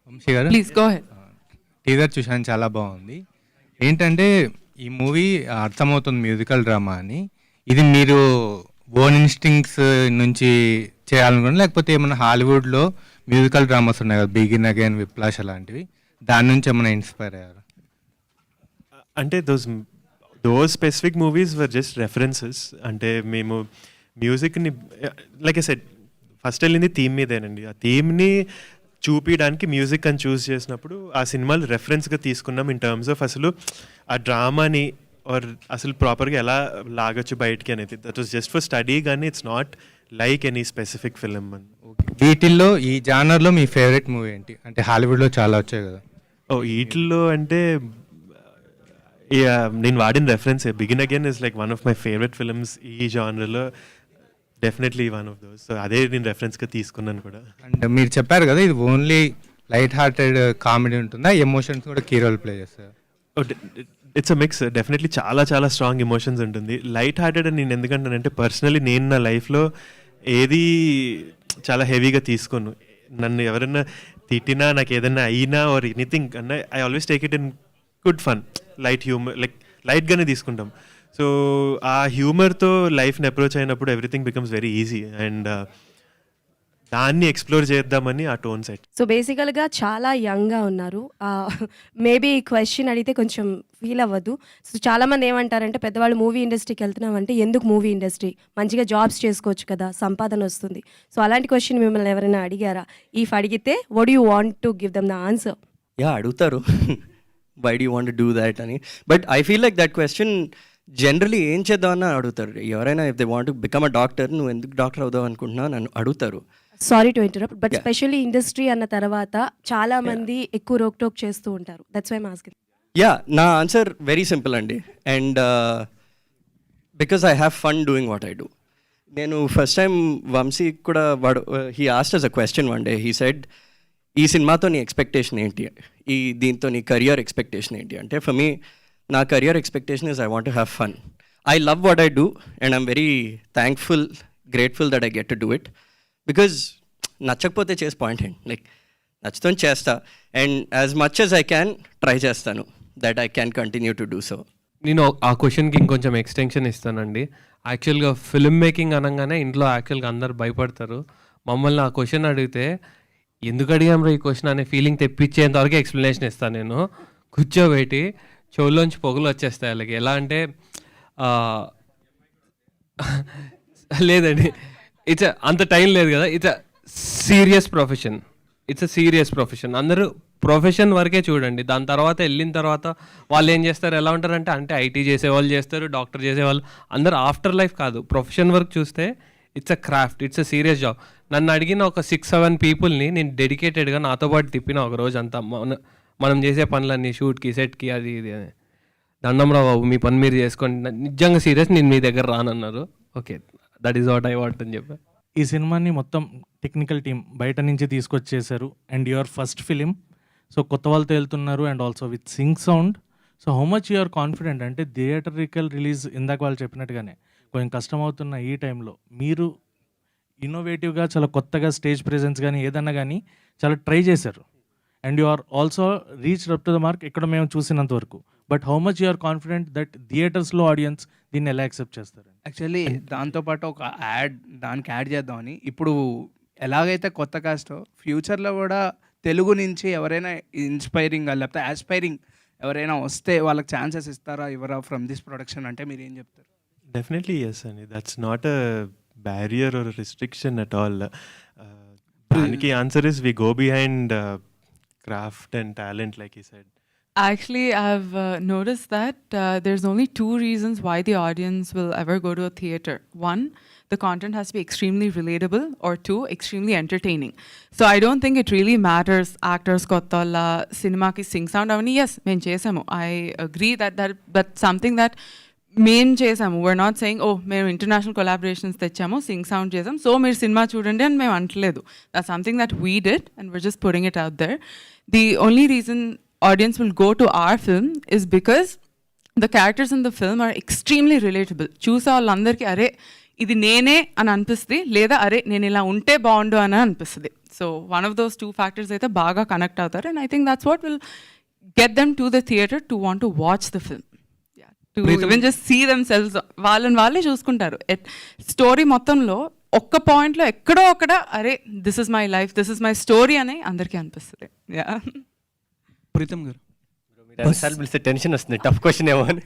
Vamsi గారు, ప్లీజ్ గో అహెడ్. టీజర్ చూశాను, చాలా బాగుంది. ఏంటంటే ఈ మూవీ అర్థమవుతుంది మ్యూజికల్ డ్రామా అని. ఇది మీరు ఓన్ ఇన్స్టింక్ట్స్ నుంచి చేయాలనుకున్నా, లేకపోతే ఏమైనా హాలీవుడ్లో మ్యూజికల్ డ్రామాస్ ఉన్నాయి కదా, బిగిన్ అగైన్, విప్లాష్ అలాంటివి, దాని నుంచి ఏమైనా ఇన్స్పైర్ అయ్యారు? అంటే those specific movies were just references. అంటే మేము మ్యూజిక్ని లైక్ ఐ సెడ్ ఫస్ట్ వెళ్ళింది థీమ్ మీదేనండి. ఆ థీమ్ని చూపించడానికి మ్యూజిక్ అని చూస్ చేసినప్పుడు ఆ సినిమాలు రెఫరెన్స్గా తీసుకున్నాం ఇన్ టర్మ్స్ ఆఫ్ అసలు ఆ డ్రామాని ఆర్ అసలు ప్రాపర్గా ఎలా లాగొచ్చు బయటికి అనేది. That was just for study, కానీ it's not like any specific film అని. వీటిల్లో ఈ జానర్లో మీ ఫేవరెట్ మూవీ ఏంటి? అంటే హాలీవుడ్లో చాలా వచ్చాయి కదా. వీటిల్లో అంటే నేను వాడిన reference Begin Again is like one of my favourite films ఈ జానర్లో, definitely one of those. So అదే నేను రెఫరెన్స్గా తీసుకున్నాను కూడా. అండ్ మీరు చెప్పారు కదా ఇది ఓన్లీ లైట్ హార్టెడ్ కామెడీ ఉంటుందా, ఎమోషన్స్ కూడా కీ రోల్ ప్లే చేస్తారు? It's a mix. డెఫినెట్లీ చాలా చాలా స్ట్రాంగ్ ఎమోషన్స్ ఉంటుంది. లైట్ హార్టెడ్ అని నేను ఎందుకంటానంటే పర్సనలీ నేను నా లైఫ్లో ఏది చాలా హెవీగా తీసుకోను. నన్ను ఎవరైనా తిట్టినా, నాకు ఏదైనా అయినా ఆర్ ఎనీథింగ్ అన్నా, I always take it in good fun, light humour, like లైట్గానే తీసుకుంటాం. సో ఆ హ్యూమర్తో లైఫ్ని అప్రోచ్ అయినప్పుడు everything becomes very easy and దాన్ని ఎక్స్ప్లోర్ చేద్దామని ఆ టోన్ సెట్. సో బేసికల్గా చాలా యంగ్గా ఉన్నారు. మేబీ ఈ క్వశ్చన్ అడిగితే కొంచెం ఫీల్ అవ్వదు. సో చాలామంది ఏమంటారంటే పెద్దవాళ్ళు మూవీ ఇండస్ట్రీకి వెళ్తున్నామంటే ఎందుకు మూవీ ఇండస్ట్రీ, మంచిగా జాబ్స్ చేసుకోవచ్చు కదా, సంపాదన వస్తుంది. సో అలాంటి క్వశ్చన్ మిమ్మల్ని ఎవరైనా అడిగారా? ఇఫ్ అడిగితే would you want to give them the answer? Yeah, అడుగుతారు why do want do that అని. But I feel like that question generally ఏం చేద్దామని అడుగుతారు. ఎవరైనా if they want to become a doctor, నువ్వు ఎందుకు డాక్టర్ అవుదావు అనుకుంటున్నావు నన్ను అడుగుతారు. Sorry to interrupt, but specially industry అన్న తర్వాత చాలా మంది ఎక్కువ రోక్ టోక్ చేస్తూ ఉంటారు. That's why I'm asking. Yeah, నా ఆన్సర్ వెరీ సింపుల్ అండి. And because I have fun doing what I do. నేను ఫస్ట్ టైం వంశీ కూడా వాడు he asked us a question one day. He said, ఈ సినిమాతో నీ ఎక్స్పెక్టేషన్ ఏంటి, దీంతో నీ కెరియర్ ఎక్స్పెక్టేషన్ ఏంటి అంటే, ఫర్ మీ నా career expectation is I want to have fun. I love what I do and I'm very thankful, grateful that I get to do it. Because నచ్చకపోతే చేసి పాయింట్ ఏంటి, like నచ్చుతో చేస్తా and as much as I can try చేస్తాను that I can continue to do so. నేను ఆ క్వశ్చన్కి ఇంకొంచెం ఎక్స్టెన్షన్ ఇస్తానండి. యాక్చువల్గా ఫిల్మ్ మేకింగ్ అనగానే ఇంట్లో యాక్చువల్గా అందరు భయపడతారు. మమ్మల్ని ఆ క్వశ్చన్ అడిగితే ఎందుకు అడిగాం రా ఈ క్వశ్చన్ అనే ఫీలింగ్ తెప్పించేంత వరకు ఎక్స్ప్లెనేషన్ ఇస్తాను నేను. కూర్చోబెట్టి చెవుల్లోంచి పొగలు వచ్చేస్తాయి వాళ్ళకి. ఎలా అంటే లేదండి, ఇట్స్ అంత టైం లేదు కదా. It's serious profession, it's a serious profession. అందరూ ప్రొఫెషన్ వరకే చూడండి. దాని తర్వాత వెళ్ళిన తర్వాత వాళ్ళు ఏం చేస్తారు, ఎలా ఉంటారంటే అంటే ఐటీ చేసేవాళ్ళు చేస్తారు, డాక్టర్ చేసేవాళ్ళు, అందరూ ఆఫ్టర్ లైఫ్ కాదు, ప్రొఫెషన్ వర్క్ చూస్తే it's a craft, it's a serious job. నన్ను అడిగిన ఒక 6-7 పీపుల్ని నేను డెడికేటెడ్గా నాతో పాటు తిప్పిన ఒక రోజు అంతా. మనం చేసే పనులన్నీ షూట్కి, సెట్కి, అది ఇది అని. దండంరా బాబు మీ పని మీరు చేసుకోండి, నిజంగా సీరియస్, నేను మీ దగ్గర రానన్నారు. Okay, that is what I want అని చెప్పి. ఈ సినిమాని మొత్తం టెక్నికల్ టీం బయట నుంచి తీసుకొచ్చేసారు and your first film. So కొత్త వాళ్ళతో వెళ్తున్నారు and also with sync sound. So how much you're confident అంటే థియేటరికల్ రిలీజ్ ఇందాక వాళ్ళు చెప్పినట్టుగానే కొంచెం కష్టమవుతున్న ఈ టైంలో మీరు ఇన్నోవేటివ్గా చాలా కొత్తగా స్టేజ్ ప్రెజెన్స్ కానీ ఏదన్నా కానీ చాలా ట్రై చేశారు and you are also reach up to the mark ఇక్కడ మేము చూసినంత వరకు. But how much you're confident that థియేటర్స్లో ఆడియన్స్ దీన్ని ఎలా యాక్సెప్ట్ చేస్తారు? యాక్చువల్లీ దాంతోపాటు ఒక దానికి యాడ్ చేద్దామని, ఇప్పుడు ఎలాగైతే కొత్త కాస్ట్ ఫ్యూచర్లో కూడా తెలుగు నుంచి ఎవరైనా ఇన్స్పైరింగ్ లేకపోతే ఆస్పైరింగ్ ఎవరైనా వస్తే వాళ్ళకి ఛాన్సెస్ ఇస్తారా ఇవ్వరా ఫ్రమ్ దిస్ ప్రొడక్షన్ అంటే మీరు ఏం చెప్తారు? డెఫినెట్లీ ఎస్ అండి. That's not a barrier or restriction at all. దానికి answer is we go behind craft and talent, like he said. Actually, I've noticed that there's only 2 reasons why the audience will ever go to a theater. 1, the content has to be extremely relatable, or 2, extremely entertaining. So I don't think it really matters actors kottalla cinema ki sing sound avani. Yes, men chesamu. I agree that's something that మేము చేసాము. we're not saying oh మేము international collaborations తెచ్చాము, Singh sound చేసాం, so మీరు cinema చూడండి అని మేము అంటలేదు. That's something that we did and we're just putting it out there. The only reason audience will go to our film is because the characters in the film are extremely relatable. చూసే వాళ్ళందరికీ అరే ఇది నేనే అని అనిపిస్తుంది, లేదా అరే నేను ఇలా ఉంటే బాగుండు అని అనిపిస్తుంది. So one of those 2 factors అయితే బాగా కనెక్ట్ అవుతారు and I think that's what will get them to the theater to want to watch the film. To even just see themselves, వాళ్ళే చూసుకుంటారు. స్టోరీ మొత్తంలో ఒక్క పాయింట్లో ఎక్కడో అక్కడ అరే this is my life, this is my story అని అందరికీ అనిపిస్తుంది. ప్రీతం గారు టెన్షన్ వస్తుంది, టఫ్ క్వశ్చన్ ఏమో అని.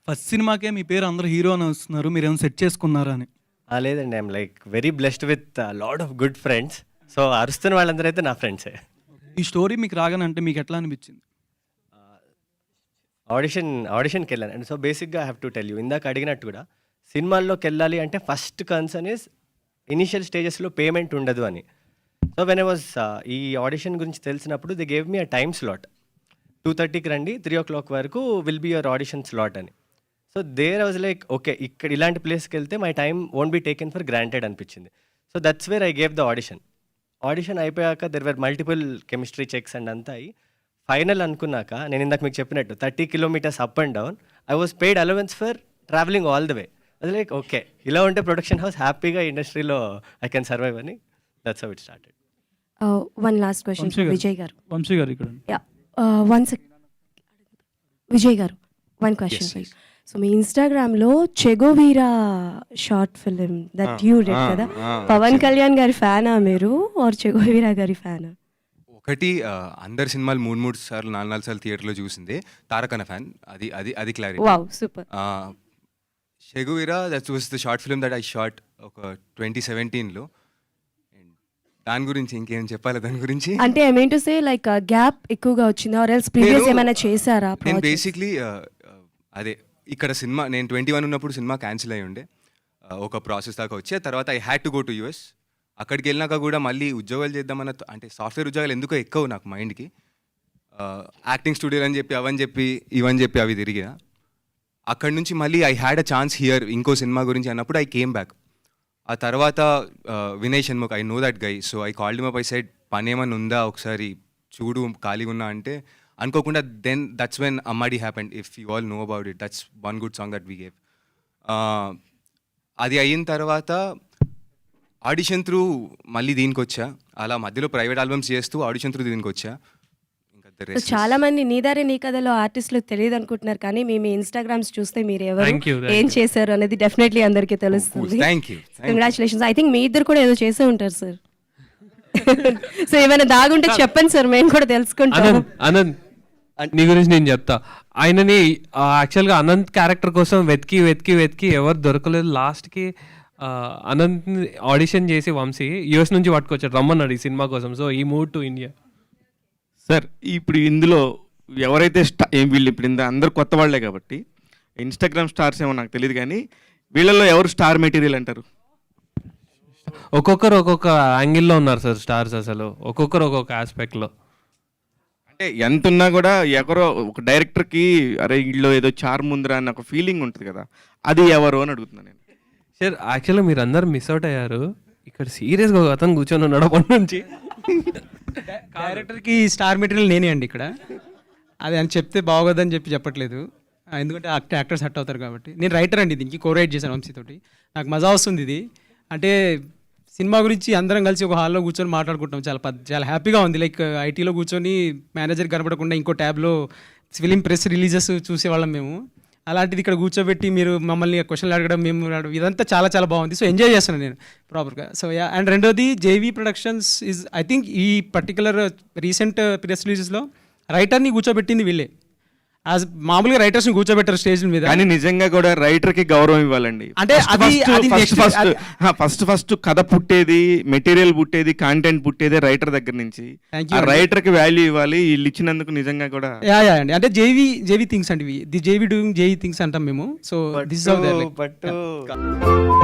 ఫస్ట్ సినిమాకే మీ పేరు అందరూ హీరో అని వస్తున్నారు, మీరు ఏమైనా సెట్ చేసుకున్నారా అని? లేదండి, I'm like very blessed with lot of good friends. So అరుస్తున్న వాళ్ళందరూ అయితే నా ఫ్రెండ్సే. ఈ స్టోరీ మీకు రాగానంటే మీకు ఎట్లా అనిపించింది? ఆడిషన్కి వెళ్ళాను అండ్ సో బేసిక్గా I have to tell you, ఇందాక అడిగినట్టు కూడా సినిమాల్లోకి వెళ్ళాలి అంటే ఫస్ట్ కన్సర్న్ ఇస్ ఇనిషియల్ స్టేజెస్లో పేమెంట్ ఉండదు అని. సో వెన్ ఐ వాజ్ ఈ ఆడిషన్ గురించి తెలిసినప్పుడు they gave me a time slot, 2:30కి రండి, 3 o'clock వరకు will be your audition slot అని. So there I was like okay, ఇక్కడ ఇలాంటి ప్లేస్కి వెళ్తే my time won't be taken for granted అనిపించింది. So that's where I gave the audition. Audition అయిపోయాక there were multiple chemistry checks and అంతా అయ్యి final అనుకున్నాక నేను ఇందాక మీకు చెప్పినట్టు 30 kilometres up and down, I was paid allowance for travelling all the way. అది లైక్ ఓకే, ఇలా ఉంటే ప్రొడక్షన్ హౌస్ హ్యాపీగా ఇండస్ట్రీలో ఐ కెన్ సర్వైవ్ అని, that's how it started. One last question Vijay garu. Vamsi garu ఇక్కడ. Vijay garu, one question please. So మీ ఇన్స్టాగ్రామ్లో చెగోవీరా short film that you did కదా, పవన్ కళ్యాణ్ గారి ఫ్యానా మీరు ఆర్ చెగోవీరా గారి ఫ్యానా? ఒకటి అందరి సినిమాలు 3 సార్లు 4 సార్లు థియేటర్లో చూసిందే, తారకన ఫ్యాన్, అది అది అది clarity. Wow, super. Che Guevara that was the short film that I shot ఒక 2017లో. దాని గురించి ఇంకేం చెప్పాలి దాని గురించి? అంటే I mean to say like gap ఎక్కువగా వచ్చిందా ఆర్ ఎల్స్ ప్రీవియస్ ఏమైనా చేశారా? నేను బేసిక్లీ అదే ఇక్కడ సినిమా నేను 21 ఉన్నప్పుడు సినిమా క్యాన్సిల్ అయ్యి ఉండే, ఒక ప్రాసెస్ దాకా వచ్చి తర్వాత I had to go to US. అక్కడికి వెళ్ళినాక కూడా మళ్ళీ ఉద్యోగాలు చేద్దామన్న, అంటే సాఫ్ట్వేర్ ఉద్యోగాలు ఎందుకో ఎక్కువ నాకు మైండ్కి, యాక్టింగ్ స్టూడియోలు అని చెప్పి అవని చెప్పి ఇవని చెప్పి అవి తిరిగా. అక్కడి నుంచి మళ్ళీ I had a chance here ఇంకో సినిమా గురించి అన్నప్పుడు ఐ కేమ్ బ్యాక్. ఆ తర్వాత Vinay Shanmukh, I know that guy, so I called him up, I said పని ఏమన్నా ఉందా ఒకసారి చూడు ఖాళీగా ఉన్నా అంటే, అనుకోకుండా then that's when Ammadi happened. If you all know about it, that's one good song that we gave. అది అయిన తర్వాత ఆడిషన్ త్రూ మళ్ళీ దీనికి వచ్చా, అలా మధ్యలో ప్రైవేట్ ఆల్బమ్స్ చేస్తూ ఆడిషన్ త్రూ దీనికి వచ్చా. సో చాలా మంది నీ దారి నీ కథలో ఆర్టిస్టులు తెలియదు అనుకుంటున్నారు, కానీ మీ ఇన్స్టాగ్రామ్స్ చూస్తే మీరు ఎవరు ఏం చేశారు అనేది డెఫినెట్లీ అందరికీ తెలుస్తుంది. కంగ్రాచులేషన్స్. ఐ థింక్ మీ ఇద్దరు కూడా ఏదో చేసే ఉంటారు సార్. సో ఏమైనా దాగుంటే చెప్పండి సార్, మేము కూడా తెలుసుకుంటాం. అనంత్, నీ గురించి నేను చెప్తా. ఆయనని యాక్చువల్గా అనంత్ క్యారెక్టర్ కోసం వెతికి వెతికి వెతికి ఎవరు దొరకలేదు. లాస్ట్కి అనంత్ ఆడిషన్ చేసి వంశీ యూఎస్ నుంచి పట్టుకొచ్చాడు, రమ్మన్నాడు ఈ సినిమా కోసం. సో ఈ మూవ్ టు ఇండియా. సార్ ఇప్పుడు ఇందులో ఎవరైతే వీళ్ళు ఇప్పుడు అందరు కొత్త వాళ్ళే కాబట్టి ఇన్స్టాగ్రామ్ స్టార్స్ ఏమో నాకు తెలియదు, కానీ వీళ్ళల్లో ఎవరు స్టార్ మెటీరియల్ అంటారు? ఒక్కొక్కరు ఒక్కొక్క యాంగిల్లో ఉన్నారు సార్ స్టార్స్, అసలు ఒక్కొక్కరు ఒక్కొక్క ఆస్పెక్ట్లో. అంటే ఎంత ఉన్నా కూడా ఎవరో ఒక డైరెక్టర్కి అరే వీళ్ళు ఏదో చార్మ్ ఉందిరా అన్న ఒక ఫీలింగ్ ఉంటుంది కదా, అది ఎవరు అని అడుగుతున్నాను నేను. సార్ యాక్చువల్గా మీరు అందరు మిస్ అవుట్ అయ్యారు. ఇక్కడ సీరియస్గా ఒక అతను కూర్చొని ఉన్నాడు అప్పటి నుంచి. డైరెక్టర్కి స్టార్ మెటీరియల్ నేనే అండి ఇక్కడ. అది అని చెప్తే బాగోదని చెప్పట్లేదు, ఎందుకంటే యాక్టర్స్ హట్ అవుతారు కాబట్టి. నేను రైటర్ అండి, దీనికి కోరైట్ చేశాను వంశీతోటి. నాకు మజా వస్తుంది ఇది. అంటే సినిమా గురించి అందరం కలిసి ఒక హాల్లో కూర్చొని మాట్లాడుకుంటాం, చాలా హ్యాపీగా ఉంది. లైక్ ఐటీలో కూర్చొని మేనేజర్ కనపడకుండా ఇంకో ట్యాబ్లో ఫిలిం ప్రెస్ రిలీజెస్ చూసేవాళ్ళం మేము. అలాంటిది ఇక్కడ కూర్చోబెట్టి మీరు మమ్మల్ని క్వశ్చన్లు అడగడం, మేము అడగడం, ఇదంతా చాలా చాలా బాగుంది. సో ఎంజాయ్ చేస్తున్నాను నేను ప్రాపర్గా. సో యా, అండ్ రెండోది JV productions is I think ఈ పర్టికులర్ రీసెంట్ ప్రెస్ రిలీజెస్లో రైటర్ని కూర్చోబెట్టింది వీళ్ళే. యాజ్ మామూలుగా రైటర్స్ని కూర్చోబెట్టారు స్టేజ్ మీద, కానీ నిజంగా కూడా రైటర్కి గౌరవం ఇవ్వాలండి. అంటే ఫస్ట్ కథ పుట్టేది, మెటీరియల్ పుట్టేది, కంటెంట్ పుట్టేది రైటర్ దగ్గర నుంచి. రైటర్కి వాల్యూ ఇవ్వాలి, వీళ్ళు ఇచ్చినందుకు నిజంగా కూడా. యా అండి, అంటే జేవీ థింగ్స్ అంటే the JV doing JV things అంటాం మేము. So this is